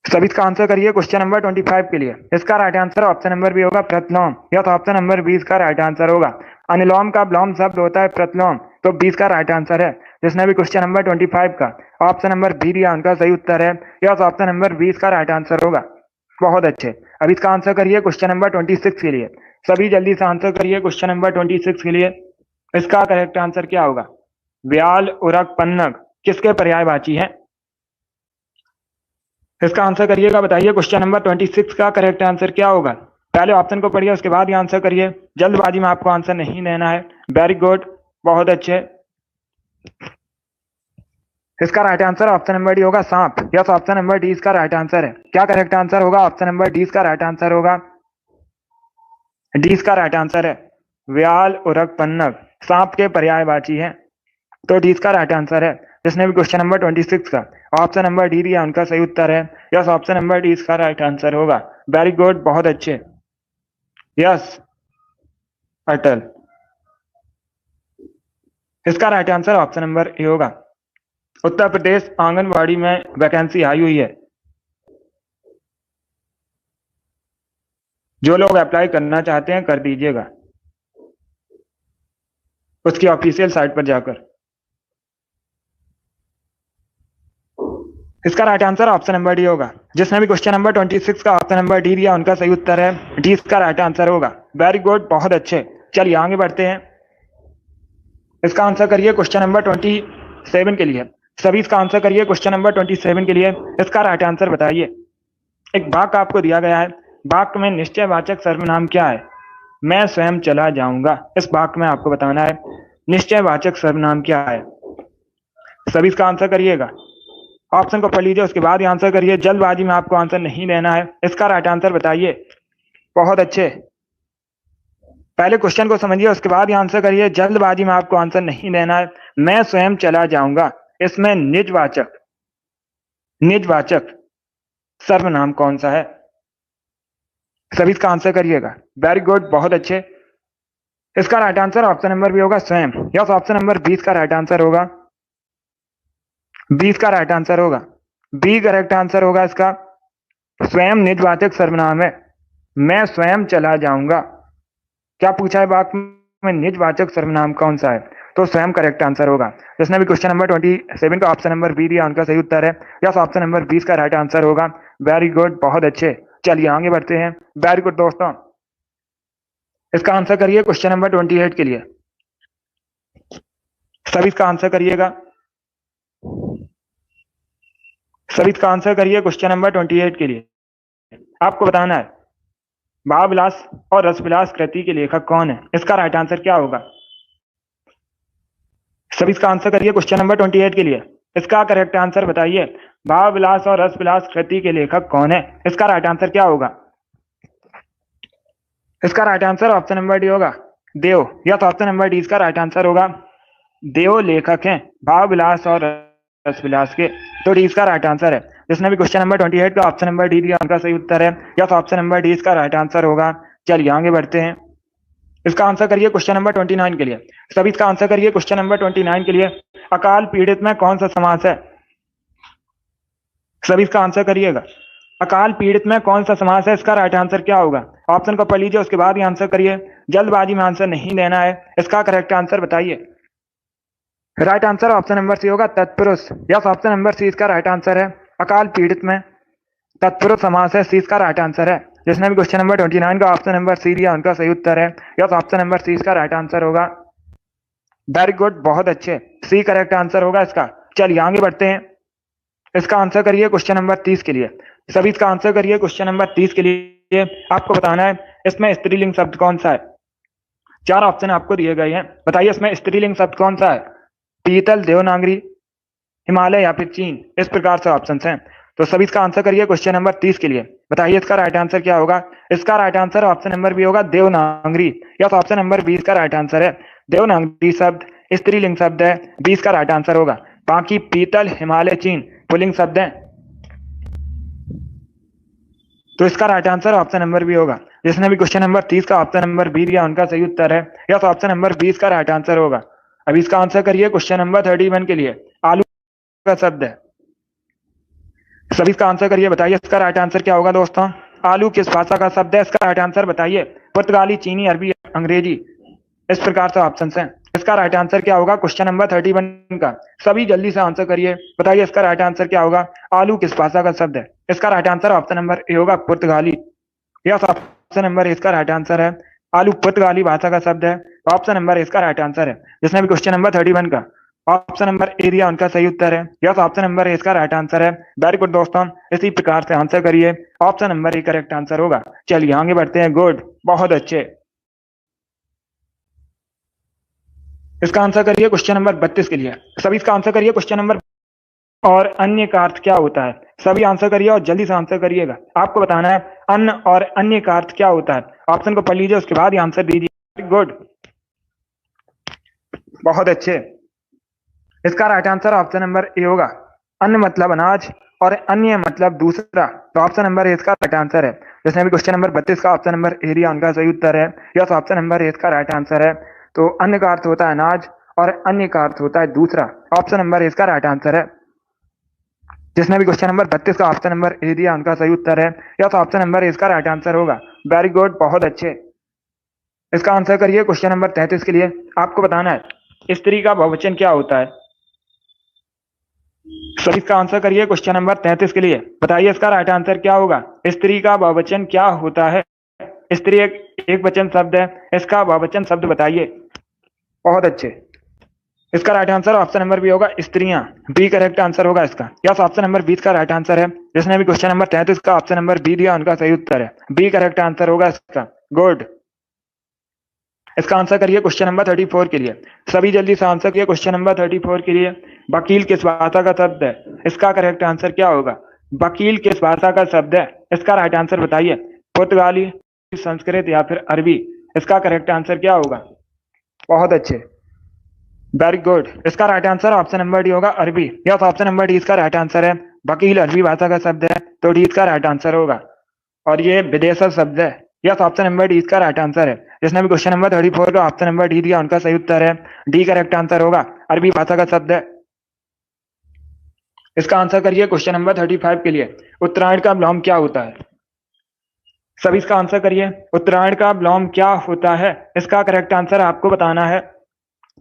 [SPEAKER 1] सभी इसका आंसर करिए क्वेश्चन नंबर 25 के लिए। इसका right answer option number B होगा, प्रतिलोम। यह तो ऑप्शन नंबर 20 का राइट आंसर होगा। अनुलोम का विलोम शब्द होता है प्रतिलोम। तो 20 का राइट आंसर है। जिसने भी क्वेश्चन नंबर 25 का ऑप्शन नंबर बी दिया उनका सही उत्तर है। यस, ऑप्शन नंबर 20 का राइट आंसर होगा। बहुत अच्छे। अब इसका आंसर करिए क्वेश्चन नंबर 26 के लिए। सभी जल्दी से आंसर करिए क्वेश्चन नंबर 26 के लिए। इसका करेक्ट आंसर क्या होगा? व्याल, उरग, पन्नग किसके पर्यायवाची है? इसका आंसर करिएगा, बताइए क्वेश्चन नंबर 26 का करेक्ट आंसर क्या होगा? पहले ऑप्शन को पढ़िए, उसके बाद ही आंसर करिए। जल्दबाजी में आपको आंसर नहीं देना है। वेरी गुड, बहुत अच्छे। इसका right answer option number D होगा, सांप। यस, ऑप्शन नंबर डी इसका राइट आंसर है। क्या करेक्ट आंसर होगा? ऑप्शन नंबर डी इसका राइट आंसर होगा। डी इसका राइट आंसर है। व्याल, उरग, पन्नग सांप के पर्यायवाची हैं, तो डी इसका राइट आंसर है। जिसने भी क्वेश्चन नंबर 26 का ऑप्शन नंबर डी दिया उनका सही उत्तर है। यस, ऑप्शन नंबर डी इसका राइट आंसर होगा। वेरी गुड, बहुत अच्छे। यस, अटल। इसका right answer option number A होगा। उत्तर प्रदेश आंगनवाड़ी में वैकेंसी आई हुई है। जो लोग अप्लाई करना चाहते हैं कर दीजिएगा उसकी ऑफिशियल साइट पर जाकर। इसका right answer option number D होगा। जिसने भी क्वेश्चन नंबर 26 का ऑप्शन नंबर डी दिया उनका सही उत्तर है। डी इसका राइट आंसर होगा। वेरी गुड, बहुत अच्छे। चलिए आगे बढ़ते हैं। इसका आंसर करिए क्वेश्चन नंबर 27 के लिए। सभी इसका आंसर करिए क्वेश्चन नंबर 27 के लिए। इसका राइट आंसर बताइए। एक वाक्य आपको दिया गया है, वाक्य में निश्चयवाचक सर्वनाम क्या है? मैं स्वयं चला जाऊंगा। इस वाक्य में आपको बताना है निश्चयवाचक सर्वनाम क्या है। सभी इसका आंसर करिएगा। ऑप्शन को पढ़ लीजिए, उसके बाद ही आंसर करिए। जल्दबाजी में आपको आंसर नहीं देना है। इसका राइट आंसर बताइए। बहुत अच्छे। पहले क्वेश्चन को समझिए, उसके बाद ही आंसर करिए। जल्दबाजी में आपको आंसर नहीं देना है। मैं स्वयं चला जाऊंगा, इसमें निजवाचक सर्वनाम कौन सा है? सभी इसका आंसर करिएगा। वेरी गुड, बहुत अच्छे। इसका right answer option number B होगा, स्वयं। यस, ऑप्शन नंबर 20 का राइट आंसर होगा। 20 का राइट आंसर होगा। बी करेक्ट आंसर होगा इसका। स्वयं निजवाचक सर्वनाम है। मैं स्वयं चला जाऊंगा। क्या पूछा है वाक्य में? निजवाचक सर्वनाम कौन सा है? तो स्वयं करेक्ट आंसर होगा। जिसने भी क्वेश्चन नंबर 27 का ऑप्शन नंबर बी दिया उनका सही उत्तर है। यस, ऑप्शन नंबर 20 का राइट आंसर होगा। वेरी गुड, बहुत अच्छे। चलिए आगे बढ़ते हैं। वेरी गुड दोस्तों। इसका आंसर करिए क्वेश्चन नंबर 28 के लिए। सभी इसका आंसर करिएगा। सभी इसका आंसर करिए क्वेश्चन नंबर 28 के लिए। आपको बताना है भाव विलास और रस विलास कृति के लेखक कौन है? इसका राइट आंसर क्या होगा? सभी इसका आंसर करिए क्वेश्चन नंबर 28 के लिए। इसका करेक्ट आंसर बताइए। भाव विलास और रस विलास कृति के लेखक कौन है? इसका राइट आंसर क्या होगा? इसका right answer option number D होगा, देव। यस, ऑप्शन नंबर डी इसका राइट आंसर होगा। देव लेखक हैं भाव विलास और रस विलास के, तो डी इसका राइट आंसर है। जिसने भी क्वेश्चन नंबर 28 का ऑप्शन नंबर डी दिया उनका सही उत्तर है। यस, ऑप्शन नंबर डी इसका राइट आंसर होगा। चलिए आगे बढ़ते हैं। इसका आंसर करिए क्वेश्चन नंबर 29 के लिए। सभी इसका आंसर करिए क्वेश्चन नंबर 29 के लिए। अकाल पीड़ित में कौन सा समास है? सभी इसका आंसर करिएगा। अकाल पीड़ित में कौन सा समास है? इसका राइट आंसर क्या होगा? ऑप्शन को पढ़ लीजिए, उसके बाद ही आंसर करिए। जल्दबाजी में आंसर नहीं देना है। इसका करेक्ट आंसर बताइए। Right answer option number C होगा, तत्पुरुष। यस, ऑप्शन नंबर सी इसका राइट आंसर है। अकाल पीड़ित में तत्पुरुष समास है, सी इसका राइट आंसर है। जिसने भी क्वेश्चन नंबर 29 का ऑप्शन नंबर सी दिया उनका सही उत्तर है। यस, ऑप्शन नंबर सी इसका राइट आंसर होगा। वेरी गुड, बहुत अच्छे। सी करेक्ट आंसर होगा इसका। चलिए आगे बढ़ते हैं। इसका आंसर करिए क्वेश्चन नंबर 30 के लिए। सभी इसका आंसर करिए क्वेश्चन नंबर 30 के लिए। आपको बताना है इसमें स्त्रीलिंग शब्द कौन सा है। 4 ऑप्शन आपको दिए गए हैं, बताइए इसमें स्त्रीलिंग शब्द कौन सा है? पीतल, देवनागरी, हिमालय या फिर चीन। इस प्रकार से ऑप्शन हैं, तो सभी इसका आंसर करिए क्वेश्चन नंबर 30 के लिए। बताइए इसका राइट आंसर क्या होगा? इसका right answer option number B होगा, देवनागरी। यस, ऑप्शन नंबर 20 का राइट आंसर है। देवनागरी शब्द स्त्रीलिंग शब्द है, 20 का राइट आंसर होगा। बाकी पीतल, हिमालय, चीन पुल्लिंग शब्द हैं, तो इसका right answer option number B होगा। जिसने भी क्वेश्चन नंबर 30 का ऑप्शन नंबर बी दिया उनका सही उत्तर है। यस, ऑप्शन नंबर 20 का राइट आंसर होगा। अब इसका आंसर करिए क्वेश्चन नंबर 31 के लिए। आलू का शब्द है, सभी इसका आंसर करिए। बताइए इसका राइट आंसर क्या होगा दोस्तों? आलू किस भाषा का शब्द है? इसका राइट आंसर बताइए। पुर्तगाली, चीनी, अरबी, अंग्रेजी। इस प्रकार से ऑप्शन हैं। इसका राइट आंसर क्या होगा क्वेश्चन नंबर 31 का? सभी जल्दी से आंसर करिए, बताइए इसका राइट आंसर क्या होगा? आलू किस भाषा का शब्द है? इसका right answer option number A होगा पुर्तगाली। यस, ऑप्शन नंबर इसका राइट आंसर है। आलू पुर्तगाली भाषा का शब्द है। ऑप्शन नंबर इसका राइट आंसर है। जिसने भी क्वेश्चन नंबर 31 का ऑप्शन नंबर ए दिया उनका सही उत्तर है। यस, ऑप्शन नंबर इसका राइट आंसर है। वेरी गुड दोस्तों, इसी प्रकार से आंसर करिए, option number A correct answer होगा। चलिए आगे बढ़ते हैं। गुड, बहुत अच्छे। इसका आंसर करिए क्वेश्चन नंबर 32 के लिए। सभी इसका आंसर करिए क्वेश्चन नंबर। और अन्य का अर्थ क्या होता है? सभी आंसर करिए और जल्दी से आंसर करिएगा। आपको बताना है अन्न और अन्य का अर्थ क्या होता है। ऑप्शन को पढ़ लीजिए, उसके बाद ही आंसर दीजिए। गुड, बहुत अच्छे। इसका right answer option number A होगा। अन्न मतलब अनाज और अन्य मतलब दूसरा, तो ऑप्शन नंबर ए इसका राइट आंसर है। जिसने भी क्वेश्चन नंबर 32 का ऑप्शन नंबर ए दिया उनका सही उत्तर है। यस, ऑप्शन नंबर ए इसका राइट आंसर है। तो अन्न का अर्थ होता है अनाज और अन्य का अर्थ होता है दूसरा। ऑप्शन नंबर ए इसका राइट आंसर है। जिसने भी क्वेश्चन नंबर 32 का ऑप्शन नंबर ए दिया उनका सही उत्तर है। यस, ऑप्शन नंबर ए इसका राइट आंसर होगा। वेरी गुड, बहुत अच्छे। इसका आंसर करिए क्वेश्चन नंबर 33 के लिए। आपको बताना है स्त्री का बहुवचन क्या होता है। सभी इसका आंसर करिए क्वेश्चन नंबर 33 के लिए। बताइए इसका राइट आंसर क्या होगा। स्त्री का बहुवचन क्या होता है? स्त्री एक वचन शब्द है, इसका बहुवचन शब्द बताइए। बहुत अच्छे। इसका right answer option number B होगा, स्त्रियां। बी करेक्ट आंसर होगा इसका। यस, ऑप्शन नंबर 20 का राइट आंसर है। जिसने भी क्वेश्चन नंबर 33 का ऑप्शन नंबर बी दिया उनका सही उत्तर है। बी करेक्ट आंसर होगा इसका। गुड। इसका आंसर करिए क्वेश्चन नंबर 34 के लिए। सभी जल्दी से आंसर किए क्वेश्चन नंबर 34 के लिए। वकील किस भाषा का शब्द है? इसका करेक्ट आंसर क्या होगा? वकील किस भाषा का शब्द है? इसका राइट आंसर बताइए। पुर्तगाली, संस्कृत या फिर अरबी? इसका करेक्ट आंसर क्या होगा? बहुत अच्छे, वेरी गुड। इसका right answer option number D होगा, अरबी। यस, ऑप्शन नंबर डी इसका राइट आंसर है। वकील अरबी भाषा का शब्द है, तो डी इसका राइट आंसर होगा। और ये विदेशज शब्द है। यस, ऑप्शन नंबर डी इसका राइट आंसर है। जिसने भी क्वेश्चन नंबर 34 का ऑप्शन नंबर डी दिया उनका सही उत्तर है। डी करेक्ट आंसर होगा। अरबी भाषा का शब्द है। इसका आंसर करिए क्वेश्चन नंबर 35 के लिए। उत्तरायण का विलोम क्या होता है? सभी इसका आंसर करिए। उत्तरायण का विलोम क्या होता है? इसका करेक्ट आंसर आपको बताना है।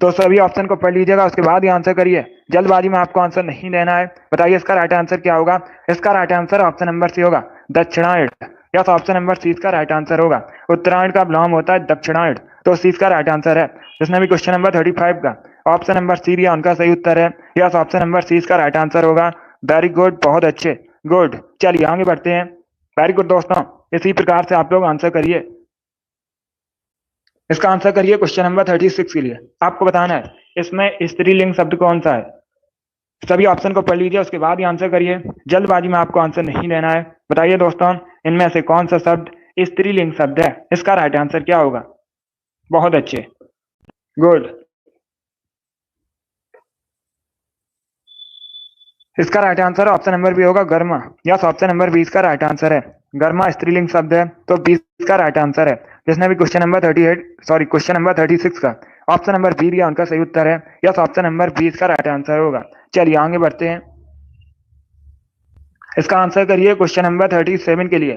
[SPEAKER 1] तो सभी ऑप्शन को पढ़ लीजिएगा, उसके बाद ही आंसर करिए। जल्दबाजी में आपको आंसर नहीं देना है। बताइए इसका राइट आंसर क्या होगा। इसका right answer option number C होगा, दक्षिणायण। यस, ऑप्शन नंबर सी इसका राइट आंसर होगा। उत्तरायण का विलोम होता है दक्षिणायण, तो सी इसका राइट आंसर है। जिसने भी क्वेश्चन नंबर 35 का ऑप्शन नंबर सी दिया उनका सही उत्तर है। यस, ऑप्शन नंबर सी इसका राइट आंसर होगा। वेरी गुड, बहुत अच्छे। गुड, चलिए आगे बढ़ते हैं। वेरी गुड दोस्तों, इसी प्रकार से आप लोग आंसर करिए। इसका आंसर करिए क्वेश्चन नंबर 36 के लिए। आपको बताना है इसमें स्त्रीलिंग शब्द कौन सा है। सभी ऑप्शन को पढ़ लीजिए, उसके बाद ही आंसर करिए। जल्दबाजी में आपको आंसर नहीं देना है। बताइए दोस्तों, इनमें से कौन सा शब्द स्त्रीलिंग शब्द है? इसका राइट आंसर क्या होगा? बहुत अच्छे, गुड। इसका right answer option number B होगा, गर्मा। यस, ऑप्शन नंबर 20 का राइट आंसर है। गर्मा स्त्रीलिंग शब्द है, तो 20 का राइट आंसर है। जिसने भी क्वेश्चन नंबर 36 का ऑप्शन नंबर बी दिया उनका सही उत्तर है। यस, ऑप्शन नंबर 20 का राइट आंसर होगा। चलिए आगे बढ़ते हैं। इसका आंसर करिए क्वेश्चन नंबर 37 के लिए।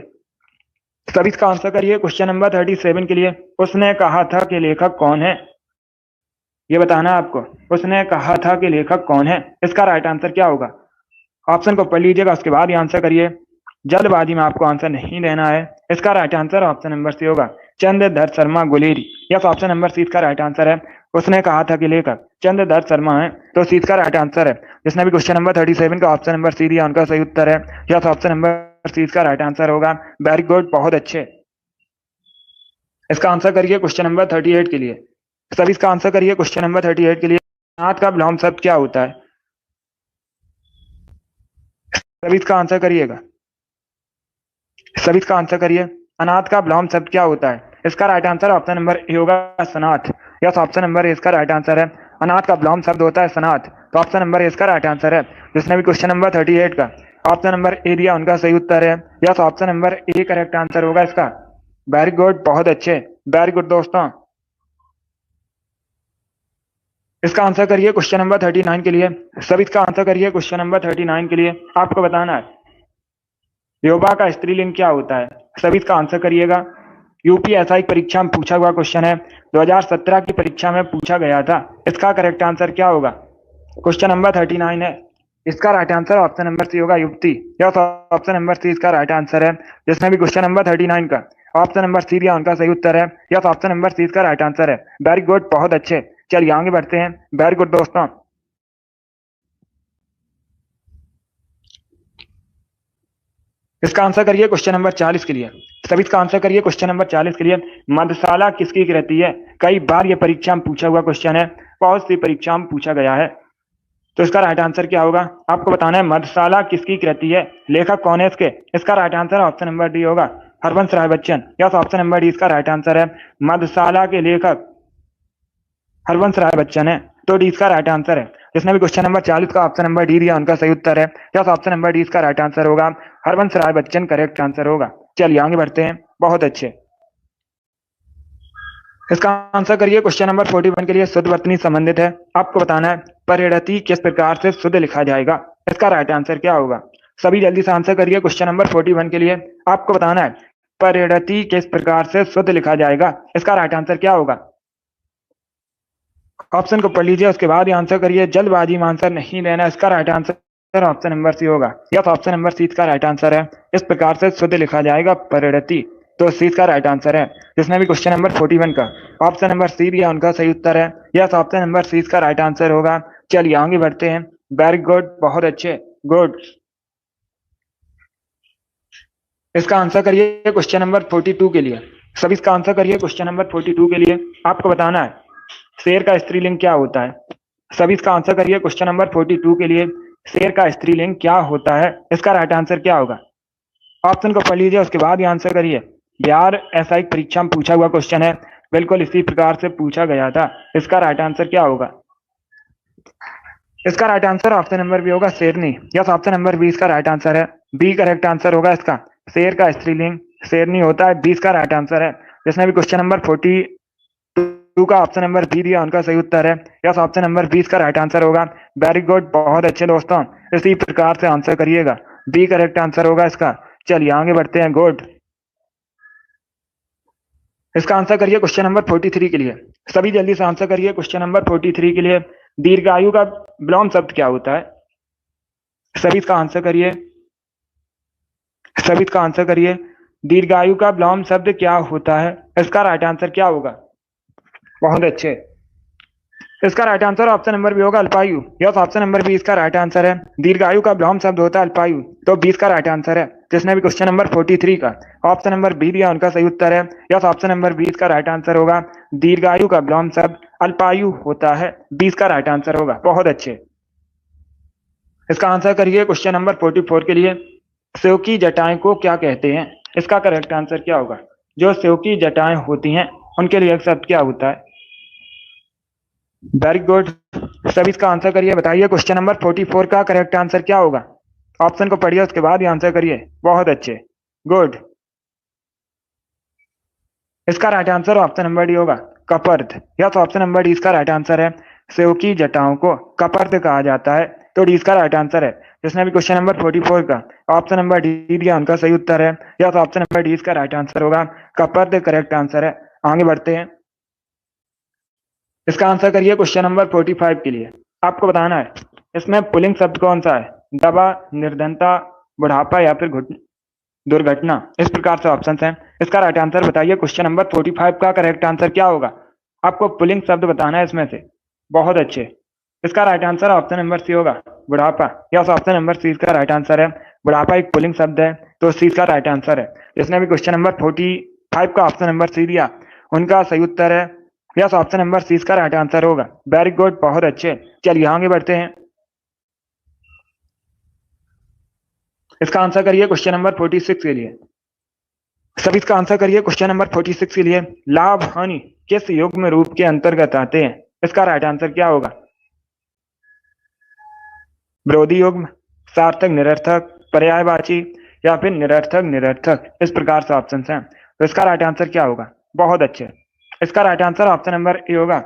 [SPEAKER 1] सभी इसका आंसर करिए क्वेश्चन नंबर 37 के लिए। उसने कहा था कि लेखक कौन है? ये बताना है आपको। उसने कहा था कि लेखक कौन है? इसका राइट आंसर क्या होगा? ऑप्शन को पढ़ लीजिएगा, उसके बाद ही आंसर करिए। जल्दबाजी में आपको आंसर नहीं देना है। इसका right answer option number C होगा, Chandradhar Sharma Guleri. Yes, option number C इसका राइट आंसर है। उसने कहा था कि लेखक चंद्रधर शर्मा है, तो सी इसका राइट आंसर है। जिसने भी क्वेश्चन नंबर 37 का ऑप्शन नंबर सी दिया उनका सही उत्तर है। यस, ऑप्शन नंबर सी इसका राइट आंसर होगा। वेरी गुड, बहुत अच्छे। इसका आंसर करिए क्वेश्चन नंबर 38 के लिए। सभी इसका आंसर करिए क्वेश्चन नंबर 38 के लिए। अनाथ का विलोम शब्द क्या होता है? सभी इसका आंसर करिएगा। सभी इसका आंसर करिए। अनाथ का विलोम शब्द क्या होता है? इसका right answer option number A होगा, सनाथ। यस, ऑप्शन नंबर ए इसका राइट आंसर है। अनाथ का विलोम शब्द होता है सनाथ, तो ऑप्शन नंबर ए इसका राइट आंसर है। जिसने भी क्वेश्चन नंबर 38 का ऑप्शन नंबर ए दिया उनका सही उत्तर है। Yes, option number A correct answer होगा इसका। वेरी गुड, बहुत अच्छे। वेरी गुड दोस्तों, इसका आंसर करिए क्वेश्चन नंबर 39 के लिए। सभी इसका आंसर करिए क्वेश्चन नंबर 39 के लिए। आपको बताना है युवा का स्त्रीलिंग क्या होता है। सभी इसका आंसर करिएगा। यूपीएसआई परीक्षा में पूछा हुआ क्वेश्चन है, 2017 की परीक्षा में पूछा गया था। इसका करेक्ट आंसर क्या होगा? क्वेश्चन नंबर 39 है। इसका right answer option number C होगा, युक्ति। यस, ऑप्शन नंबर सी इसका राइट आंसर है। जिसने भी क्वेश्चन नंबर 39 का ऑप्शन नंबर सी दिया उनका सही उत्तर है। यस, ऑप्शन नंबर सी इसका राइट आंसर है। वेरी गुड, बहुत अच्छे। चलिए आगे बढ़ते हैं। वेरी गुड दोस्तों। इसका आंसर करिए क्वेश्चन नंबर 40 के लिए। सभी इसका आंसर करिए क्वेश्चन नंबर 40 के लिए। मधुशाला किसकी रहती है? कई बार ये परीक्षा में पूछा हुआ क्वेश्चन है, बहुत सी परीक्षा में पूछा गया है। तो इसका राइट आंसर क्या होगा? आपको बताना है मधुशाला किसकी कृति है, लेखक कौन है इसके? इसका right answer option number D होगा, Harivansh Rai Bachchan. Yes, option number D इसका राइट आंसर है। मधुशाला के लेखक हरवंश राय बच्चन है, तो डी इसका राइट आंसर है। जिसने भी क्वेश्चन नंबर 40 का ऑप्शन नंबर डी दिया उनका सही उत्तर है। यस, ऑप्शन नंबर डी इसका राइट आंसर होगा, हरवंश राय बच्चन करेक्ट आंसर होगा। चलिए आगे बढ़ते हैं। बहुत अच्छे। इसका आंसर करिए क्वेश्चन नंबर 41 के लिए। शुद्ध वर्तनी संबंधित है। आपको बताना है परिणति किस प्रकार से शुद्ध लिखा जाएगा। इसका राइट आंसर क्या होगा? सभी जल्दी से आंसर करिए क्वेश्चन नंबर 41 के लिए। आपको बताना है परिणति किस प्रकार से शुद्ध लिखा जाएगा। इसका राइट आंसर क्या होगा? ऑप्शन को पढ़ लीजिए, उसके बाद ही आंसर करिए। जल्दबाजी में आंसर नहीं देना। इसका right answer option number C होगा। यस, ऑप्शन नंबर सी इसका राइट आंसर है। इस प्रकार से शुद्ध लिखा जाएगा परिणति, तो सी इसका राइट आंसर है। जिसने भी क्वेश्चन नंबर 41 का ऑप्शन नंबर सी दिया उनका सही उत्तर है। यस, ऑप्शन नंबर सी इसका राइट आंसर होगा। चलिए आगे बढ़ते हैं। वेरी गुड, बहुत अच्छे, गुड। इसका आंसर करिए क्वेश्चन नंबर 42 के लिए। सभी इसका आंसर करिए क्वेश्चन नंबर 42 के लिए। आपको बताना है शेर का स्त्रीलिंग क्या होता है। सभी इसका आंसर करिए क्वेश्चन नंबर 42 के लिए। शेर का स्त्रीलिंग क्या होता है? इसका राइट आंसर क्या होगा? ऑप्शन को पढ़ लीजिए, उसके बाद ही आंसर करिए। बिहार एसआई परीक्षा में पूछा हुआ क्वेश्चन है, बिल्कुल इसी प्रकार से पूछा गया था। इसका राइट आंसर क्या होगा? इसका right answer option number B होगा, शेरनी। यस, ऑप्शन नंबर बी इसका राइट आंसर है। बी करेक्ट आंसर होगा इसका। शेर का स्त्रीलिंग शेरनी होता है, बी इसका राइट आंसर है। जिसने भी क्वेश्चन नंबर 42 का ऑप्शन नंबर बी दिया उनका सही उत्तर है। यस, ऑप्शन नंबर बी इसका राइट आंसर होगा। वेरी गुड, बहुत अच्छे दोस्तों। इसी प्रकार से आंसर करिएगा। बी करेक्ट आंसर होगा इसका। चलिए आगे बढ़ते हैं। गुड। इसका आंसर करिए क्वेश्चन नंबर 43 के लिए। सभी जल्दी से आंसर करिए क्वेश्चन नंबर 43 के लिए। दीर्घायु का विलोम शब्द क्या होता है? सभी इसका आंसर करिए। सभी इसका आंसर करिए। दीर्घायु का विलोम शब्द क्या होता है? इसका राइट आंसर क्या होगा? बहुत अच्छे। इसका right answer option number B होगा, अल्पायु। यस, ऑप्शन नंबर बी इसका राइट आंसर है। दीर्घायु का विलोम शब्द होता है अल्पायु, तो 20 का राइट आंसर है। जिसने भी क्वेश्चन नंबर 43 का ऑप्शन नंबर बी दिया उनका सही उत्तर है। यस, ऑप्शन नंबर 20 का राइट आंसर होगा। दीर्घायु का विलोम शब्द अल्पायु होता है, 20 का राइट आंसर होगा। बहुत अच्छे। इसका आंसर करिए क्वेश्चन नंबर 44 के लिए। सेव की जटाएं को क्या कहते हैं? इसका करेक्ट आंसर क्या होगा? जो सेव की जटाएं होती हैं उनके लिए एक शब्द क्या होता है? Very good. सभी इसका आंसर करिए। बताइए क्वेश्चन नंबर 44 का करेक्ट आंसर क्या होगा? ऑप्शन को पढ़िए, उसके बाद ही आंसर करिए। बहुत अच्छे, गुड। इसका right answer option number D होगा, कपर्द। यस, ऑप्शन नंबर डी इसका राइट आंसर है। सेव की जटाओं को कपर्द कहा जाता है, तो डी इसका राइट आंसर है। जिसने भी क्वेश्चन नंबर 44 का ऑप्शन नंबर डी दिया उनका सही उत्तर है। यस, ऑप्शन नंबर डी इसका राइट आंसर होगा। कपर्द करेक्ट आंसर है। आगे बढ़ते हैं। इसका आंसर करिए क्वेश्चन नंबर 45 के लिए। आपको बताना है इसमें पुल्लिंग शब्द कौन सा है? दवा, निर्धनता, बुढ़ापा या फिर दुर्घटना। इस प्रकार से ऑप्शन हैं। इसका राइट आंसर बताइए। क्वेश्चन नंबर 45 का करेक्ट आंसर क्या होगा? आपको पुल्लिंग शब्द बताना है इसमें से। बहुत अच्छे। इसका right answer option number C होगा, बुढ़ापा। यस, ऑप्शन नंबर सी इसका राइट आंसर है। बुढ़ापा एक पुल्लिंग शब्द है, तो सी इसका राइट आंसर है। जिसने भी क्वेश्चन नंबर 45 का ऑप्शन नंबर सी दिया उनका सही उत्तर है। यस, ऑप्शन नंबर सी इसका राइट आंसर होगा। वेरी गुड, बहुत अच्छे। चलिए आगे बढ़ते हैं। इसका आंसर करिए क्वेश्चन नंबर 46 के लिए। सभी इसका आंसर करिए क्वेश्चन नंबर 46 के लिए। लाभ हानि किस युग्म रूप के अंतर्गत आते हैं? इसका राइट आंसर क्या होगा? विरोधी युग्म, सार्थक निरर्थक, पर्यायवाची या फिर निरर्थक निरर्थक। इस प्रकार से ऑप्शन हैं। तो इसका राइट आंसर क्या होगा? बहुत अच्छे। इसका right answer option number A होगा,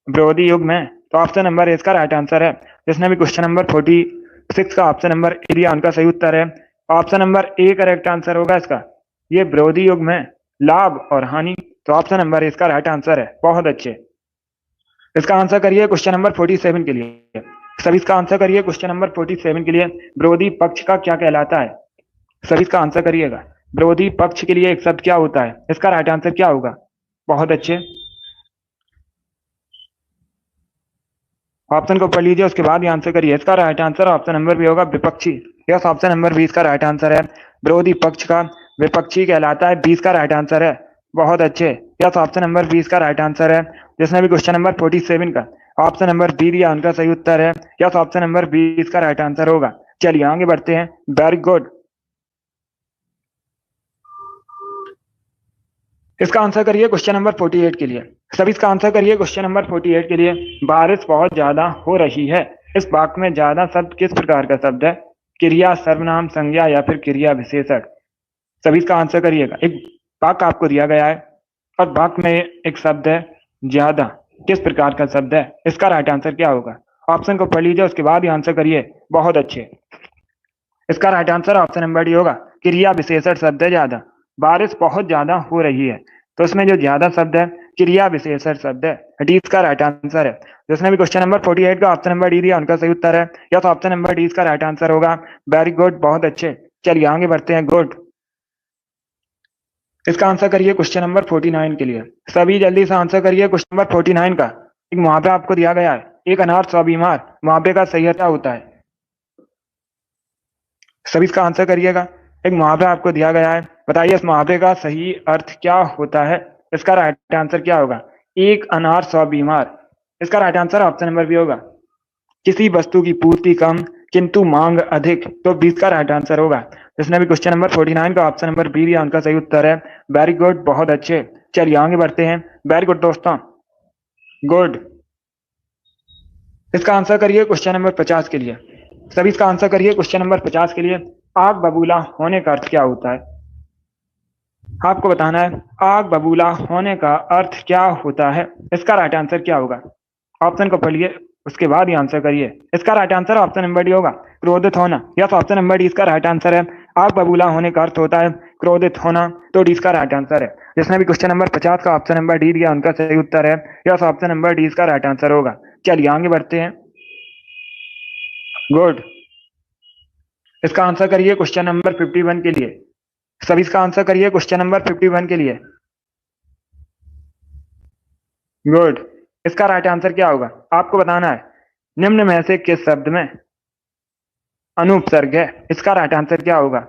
[SPEAKER 1] विरोधी युग्म है, तो ऑप्शन नंबर ए इसका राइट आंसर है। जिसने भी क्वेश्चन नंबर 46 का ऑप्शन नंबर ए दिया उनका सही उत्तर है। Option number A correct answer होगा इसका। ये विरोधी युग्म है, लाभ और हानि। तो ऑप्शन नंबर इसका राइट आंसर है। बहुत अच्छे। इसका आंसर करिए क्वेश्चन नंबर 47 के लिए। सभी इसका आंसर करिए क्वेश्चन नंबर 47 के लिए। विरोधी पक्ष का क्या कहलाता है? सभी इसका आंसर करिएगा। विरोधी पक्ष के लिए एक शब्द क्या होता है? इसका राइट आंसर क्या होगा? बहुत अच्छे। ऑप्शन को पढ़ लीजिए, उसके बाद ही आंसर करिए। इसका right answer option number B होगा, विपक्षी। यस, ऑप्शन नंबर 20 का राइट आंसर है। विरोधी पक्ष का विपक्षी कहलाता है। 20 का राइट आंसर है। बहुत अच्छे। यस, ऑप्शन नंबर 20 का राइट आंसर है। जिसने भी क्वेश्चन नंबर 47 का ऑप्शन नंबर बी दिया, उनका सही उत्तर है। यस, ऑप्शन नंबर 20 का राइट आंसर होगा। चलिए आगे बढ़ते हैं। Very good. इसका आंसर करिए क्वेश्चन नंबर 48 के लिए। सभी इसका आंसर करिए क्वेश्चन नंबर 48 के लिए। बारिश बहुत ज्यादा हो रही है। इस वाक्य में ज्यादा शब्द किस प्रकार का शब्द है? क्रिया, सर्वनाम, संज्ञा या फिर क्रिया विशेषण? सभी इसका आंसर करिएगा। एक वाक्य आपको दिया गया है और वाक्य में एक शब्द है ज्यादा। किस प्रकार का शब्द है? इसका राइट आंसर क्या होगा? ऑप्शन को पढ़ लीजिए, उसके बाद ही आंसर करिए। बहुत अच्छे। इसका right answer option number D होगा, क्रिया विशेषण शब्द है ज्यादा। बारिश बहुत ज्यादा हो रही है, तो इसमें जो ज्यादा शब्द है क्रिया विशेषण शब्द है। डी इसका राइट आंसर है। जिसने भी क्वेश्चन नंबर 48 का ऑप्शन नंबर डी दिया, उनका सही उत्तर है। या तो ऑप्शन नंबर डी इसका राइट आंसर होगा। वेरी गुड, बहुत अच्छे। चलिए आगे बढ़ते हैं। गुड। इसका आंसर करिए क्वेश्चन नंबर 49 के लिए। सभी जल्दी से आंसर करिए क्वेश्चन नंबर 49 का। एक मुहावरा आपको दिया गया है, एक अनार 100 बीमार। मुहावरे का सही अर्थ क्या होता है? सभी इसका आंसर करिएगा। एक मुहावरा आपको दिया गया है, बताइए इस मुहावरे का सही अर्थ क्या होता है? इसका राइट आंसर क्या होगा? एक अनार 100 बीमार। इसका right answer option number B होगा, किसी वस्तु की पूर्ति कम किंतु मांग अधिक। तो 20 का राइट आंसर होगा। जिसने भी क्वेश्चन नंबर 49 का ऑप्शन नंबर बी दिया, उनका सही उत्तर है। वेरी गुड, बहुत अच्छे। चलिए आगे बढ़ते हैं। वेरी गुड दोस्तों, गुड। इसका आंसर करिए क्वेश्चन नंबर 50 के लिए। सभी इसका आंसर करिए क्वेश्चन नंबर 50 के लिए। आग बबूला होने का अर्थ क्या होता है? आपको बताना है आग बबूला होने का अर्थ क्या होता है। इसका राइट आंसर क्या होगा? ऑप्शन को पढ़िए, उसके बाद ही आंसर करिए। इसका right answer option number D होगा, क्रोधित होना। यस, ऑप्शन नंबर डी इसका राइट आंसर है। आग बबूला होने का अर्थ होता है क्रोधित होना, तो डी इसका राइट आंसर है। जिसने भी क्वेश्चन नंबर 50 का ऑप्शन नंबर डी दिया, उनका सही उत्तर है। यस, ऑप्शन नंबर डी इसका राइट आंसर होगा। चलिए आगे बढ़ते हैं। गुड। इसका आंसर करिए क्वेश्चन नंबर 51 के लिए। सभी इसका आंसर करिए क्वेश्चन नंबर 51 के लिए। गुड। इसका राइट आंसर क्या होगा? आपको बताना है निम्न में से किस शब्द में अनुपसर्ग है। इसका राइट आंसर क्या होगा?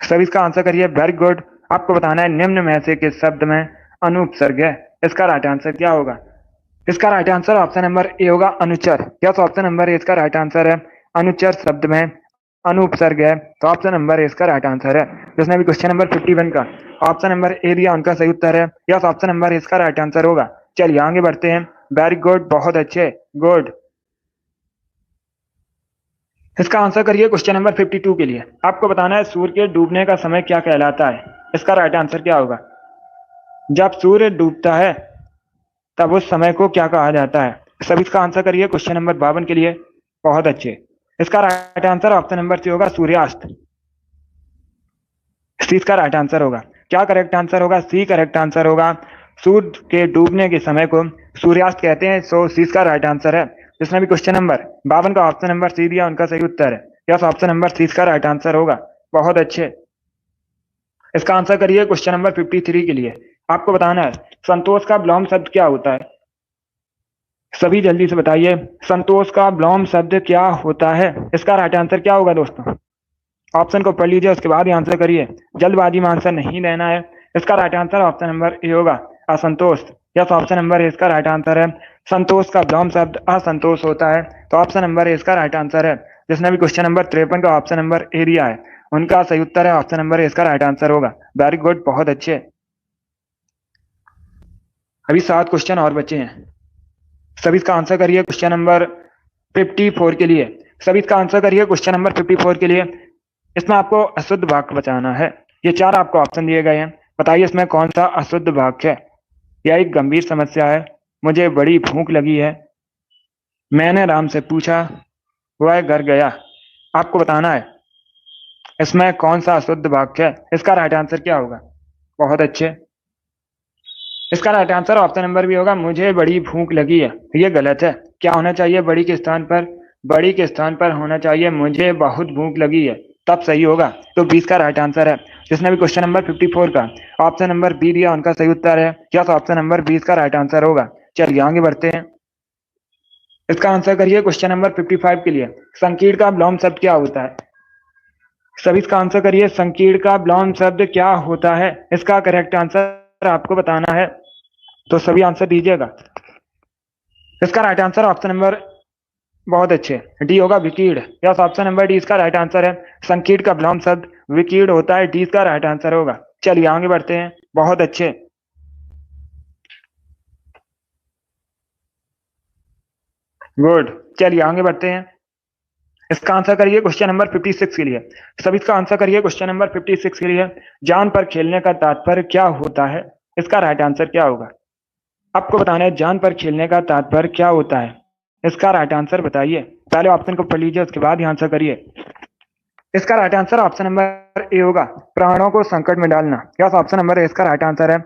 [SPEAKER 1] सभी इसका आंसर करिए। Very good. आपको बताना है निम्न में से किस शब्द में अनुपसर्ग है। इसका राइट आंसर क्या होगा? इसका right answer option number A होगा, अनुचर। यस, ऑप्शन नंबर ए इसका राइट आंसर है। अनुचर शब्द में अनुपसर्ग है, तो ऑप्शन नंबर ए इसका राइट आंसर है। जिसने भी क्वेश्चन नंबर 51 का ऑप्शन नंबर ए दिया, उनका सही उत्तर है। यस, ऑप्शन नंबर ए इसका राइट आंसर होगा। चलिए आगे बढ़ते हैं। वेरी गुड, बहुत अच्छे। गुड। इसका आंसर करिए क्वेश्चन नंबर 52 के लिए। आपको बताना है सूर्य के डूबने का समय क्या कहलाता है। इसका राइट आंसर क्या होगा? जब सूर्य डूबता है तब उस समय को क्या कहा जाता है। सभी इसका आंसर करिए क्वेश्चन नंबर 52 के लिए। बहुत अच्छे। इसका right answer option number C होगा, सूर्यास्त। सी इसका राइट आंसर होगा। क्या करेक्ट आंसर होगा? सी करेक्ट आंसर होगा। सूर्य के डूबने के समय को सूर्यास्त कहते हैं, सो सी इसका राइट आंसर है। जिसने भी क्वेश्चन नंबर 52 का ऑप्शन नंबर सी दिया, उनका सही उत्तर है। यस, ऑप्शन नंबर सी इसका राइट आंसर होगा। बहुत अच्छे। इसका आंसर करिए क्वेश्चन नंबर 53 के लिए। आपको बताना है संतोष का विलोम शब्द क्या होता है। सभी जल्दी से बताइए, संतोष का विलोम शब्द क्या होता है। इसका राइट आंसर क्या होगा दोस्तों? ऑप्शन को पढ़ लीजिए, उसके बाद ही आंसर करिए। जल्दबाजी में आंसर नहीं देना है। इसका right answer option number A होगा, असंतोष। यस, ऑप्शन नंबर ए इसका राइट आंसर है। संतोष का विलोम शब्द असंतोष होता है, तो ऑप्शन नंबर ए इसका राइट आंसर है। जिसने भी क्वेश्चन नंबर 53 का ऑप्शन नंबर ए दिया है, उनका सही उत्तर है ऑप्शन नंबर ए इसका राइट आंसर होगा। वेरी गुड, बहुत अच्छे। अभी 7 क्वेश्चन और बचे हैं। सभी इसका आंसर करिए क्वेश्चन नंबर 54 के लिए। सभी इसका आंसर करिए क्वेश्चन नंबर 54 के लिए। इसमें आपको अशुद्ध वाक्य बचाना है। ये 4 आपको ऑप्शन दिए गए हैं, बताइए इसमें कौन सा अशुद्ध वाक्य है। यह एक गंभीर समस्या है, मुझे बड़ी भूख लगी है, मैंने राम से पूछा, वह घर गया। आपको बताना है इसमें कौन सा अशुद्ध वाक्य है। इसका राइट आंसर क्या होगा? बहुत अच्छे। इसका right answer option number B होगा, मुझे बड़ी भूख लगी है। ये गलत है। क्या होना चाहिए बड़ी के स्थान पर? बड़ी के स्थान पर होना चाहिए मुझे बहुत भूख लगी है, तब सही होगा। तो 20 का राइट आंसर है। जिसने भी क्वेश्चन नंबर 54 का ऑप्शन नंबर बी दिया उनका सही उत्तर है। यस, ऑप्शन नंबर 20 का राइट आंसर होगा। चलिए आगे बढ़ते हैं। इसका आंसर करिए क्वेश्चन नंबर 55 के लिए। संकीर्ण का विलोम शब्द क्या होता है? सभी इसका आंसर करिए। संकीर्ण का विलोम शब्द क्या होता है? इसका करेक्ट आंसर आपको बताना है, तो सभी आंसर दीजिएगा। इसका राइट आंसर ऑप्शन नंबर, बहुत अच्छे, डी होगा, विकीर्ण। यस, ऑप्शन नंबर डी इसका राइट आंसर है। संकीर्ण का विलोम शब्द विकीर्ण होता है, डी इसका राइट आंसर होगा। चलिए आगे बढ़ते हैं। बहुत अच्छे। गुड। चलिए आगे बढ़ते हैं। इसका आंसर करिए क्वेश्चन नंबर 56 के लिए। सभी इसका आंसर करिए क्वेश्चन नंबर 56 के लिए। जान पर खेलने का तात्पर्य क्या होता है? इसका राइट आंसर क्या होगा? आपको बताना है जान पर खेलने का तात्पर्य क्या होता है। इसका राइट आंसर बताइए। पहले ऑप्शन को पढ़ लीजिए, उसके बाद ही आंसर करिए। इसका right answer option number A होगा, प्राणों को संकट में डालना। यस, ऑप्शन नंबर ए इसका राइट आंसर है।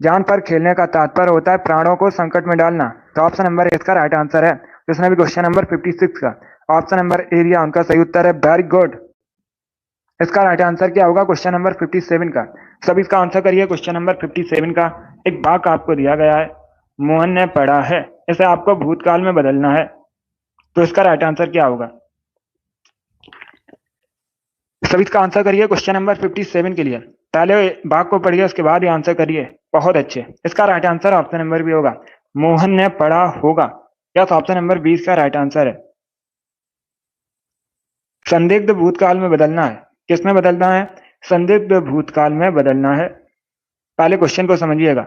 [SPEAKER 1] जान पर खेलने का तात्पर्य होता है प्राणों को संकट में डालना, तो ऑप्शन नंबर ए इसका राइट आंसर है। जिसने भी क्वेश्चन नंबर 56 का ऑप्शन नंबर ए दिया उनका सही उत्तर है। Very good. इसका राइट आंसर क्या होगा क्वेश्चन नंबर 57 का? सभी इसका आंसर करिए क्वेश्चन नंबर 57 का। एक वाक्य आपको दिया गया है, मोहन ने पढ़ा है, इसे आपको भूतकाल में बदलना है, तो इसका राइट आंसर क्या होगा? सभी इसका आंसर करिए क्वेश्चन नंबर 57 के लिए। पहले वाक्य को पढ़िए, उसके बाद ही आंसर करिए। बहुत अच्छे। इसका right answer option number B होगा, मोहन ने पढ़ा होगा। यस, ऑप्शन नंबर 20 का राइट आंसर है। संदिग्ध भूतकाल में बदलना है, किसमें बदलना है? संदिग्ध भूतकाल में बदलना है। पहले क्वेश्चन को समझिएगा।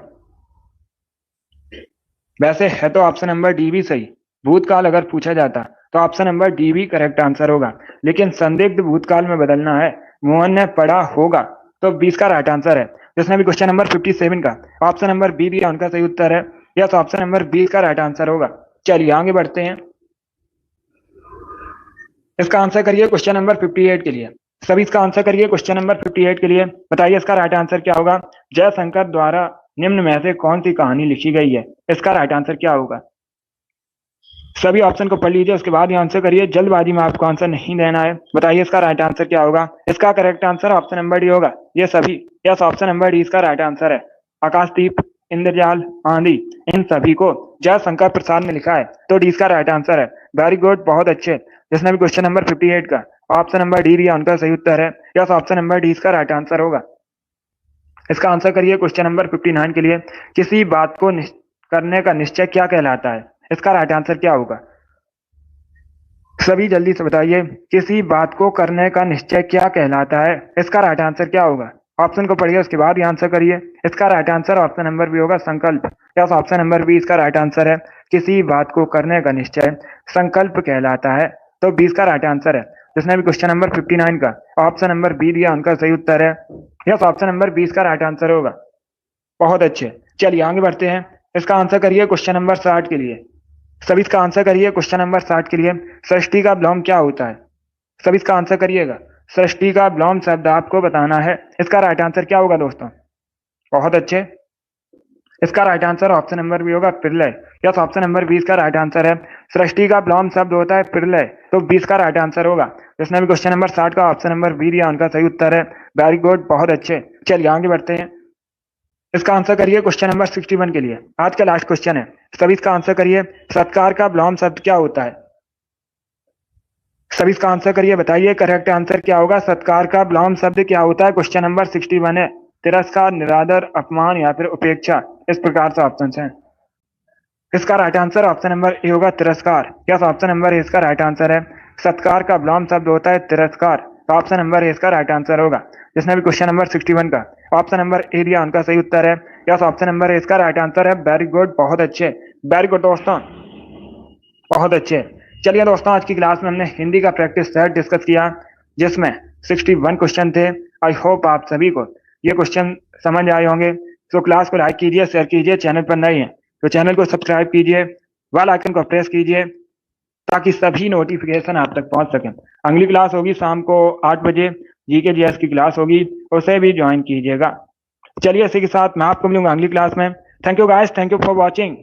[SPEAKER 1] वैसे है तो ऑप्शन नंबर डी भी सही, भूतकाल अगर पूछा जाता तो ऑप्शन नंबर डी भी करेक्ट आंसर होगा, लेकिन संदिग्ध भूतकाल में बदलना है। मोहन ने पढ़ा होगा, तो 20 का राइट आंसर है। जिसने भी क्वेश्चन नंबर 57 का ऑप्शन नंबर बी दिया उनका सही उत्तर है। यस, ऑप्शन नंबर 20 का राइट आंसर होगा। चलिए आगे बढ़ते हैं। इसका आंसर करिए क्वेश्चन नंबर 58 के लिए। सभी इसका आंसर करिए क्वेश्चन नंबर 58 के लिए। बताइए इसका राइट आंसर क्या होगा? जयशंकर द्वारा निम्न में से कौन सी कहानी लिखी गई है? इसका राइट आंसर क्या होगा? सभी ऑप्शन को पढ़ लीजिए, उसके बाद ही आंसर करिए। जल्दबाजी में आपको आंसर नहीं देना है। बताइए इसका राइट आंसर क्या होगा? इसका correct answer option number D होगा। ये सभी, यस, ऑप्शन नंबर डी इसका राइट आंसर है। आकाशदीप, इंद्रजाल, आंधी, इन सभी को जयशंकर प्रसाद ने लिखा है, तो डी इसका राइट आंसर है। वेरी गुड, बहुत अच्छे। जिसने भी क्वेश्चन नंबर 58 का ऑप्शन नंबर डी दिया उनका सही उत्तर है। यस, ऑप्शन नंबर डी इसका राइट आंसर होगा। इसका आंसर करिए क्वेश्चन नंबर 59 के लिए। किसी बात को करने का निश्चय क्या कहलाता है? इसका राइट आंसर क्या होगा? सभी जल्दी से बताइए, किसी बात को करने का निश्चय क्या कहलाता है? इसका राइट आंसर क्या होगा? ऑप्शन को पढ़िए, उसके बाद ही आंसर करिए। इसका right answer option number B होगा, संकल्प। यस, ऑप्शन नंबर बी इसका राइट आंसर है। किसी बात को करने का निश्चय संकल्प कहलाता है, तो 20 का राइट आंसर है। जिसने भी क्वेश्चन नंबर 59 का ऑप्शन नंबर बी दिया उनका सही उत्तर है। यस, ऑप्शन नंबर 20 का राइट आंसर होगा। बहुत अच्छे। चलिए आगे बढ़ते हैं। इसका आंसर करिए क्वेश्चन नंबर 60 के लिए। सभी इसका आंसर करिए क्वेश्चन नंबर 60 के लिए। सृष्टि का विलोम क्या होता है? सभी इसका आंसर करिएगा। सृष्टि का विलोम शब्द आपको बताना है। इसका राइट आंसर क्या होगा दोस्तों? बहुत अच्छे। इसका right answer option number B होगा, प्रलय। यस, ऑप्शन नंबर 20 का राइट आंसर है। सृष्टि का विलोम शब्द होता है प्रलय, तो 20 का राइट आंसर होगा। जिसने भी क्वेश्चन नंबर 60 का ऑप्शन नंबर बी दिया उनका सही उत्तर है। वेरी गुड, बहुत अच्छे। चलिए आगे बढ़ते हैं। इसका आंसर करिए क्वेश्चन नंबर 61 के लिए। आज का लास्ट क्वेश्चन है। सभी इसका आंसर करिए। सत्कार का विलोम शब्द क्या होता है? सभी इसका आंसर करिए। बताइए करेक्ट आंसर क्या होगा? सत्कार का विलोम शब्द क्या होता है? क्वेश्चन नंबर 61 है। तिरस्कार, निरादर, अपमान या फिर उपेक्षा, इस प्रकार से ऑप्शन हैं। इसका right answer option number A होगा, तिरस्कार। यस, ऑप्शन नंबर ए इसका राइट आंसर है। सत्कार का विलोम शब्द होता है तिरस्कार, तो ऑप्शन नंबर ए इसका राइट आंसर होगा। जिसने भी क्वेश्चन नंबर 61 का ऑप्शन नंबर ए दिया उनका सही उत्तर है। यस, ऑप्शन नंबर ए इसका राइट आंसर है। वेरी गुड, बहुत अच्छे। वेरी गुड दोस्तों, बहुत अच्छे। चलिए दोस्तों, आज की क्लास में हमने हिंदी का प्रैक्टिस सेट डिस्कस किया, जिसमें 61 क्वेश्चन थे। आई होप आप सभी को ये क्वेश्चन समझ आए होंगे। तो क्लास को लाइक कीजिए, शेयर कीजिए। चैनल पर नए हैं तो चैनल को सब्सक्राइब कीजिए, बेल आइकन को प्रेस कीजिए, ताकि सभी नोटिफिकेशन आप तक पहुंच सकें। अगली क्लास होगी शाम को 8 बजे, जीके जीएस की क्लास होगी, उसे भी ज्वाइन कीजिएगा। चलिए इसी के साथ मैं आपको मिलूंगा अगली क्लास में। Thank you guys, thank you for watching.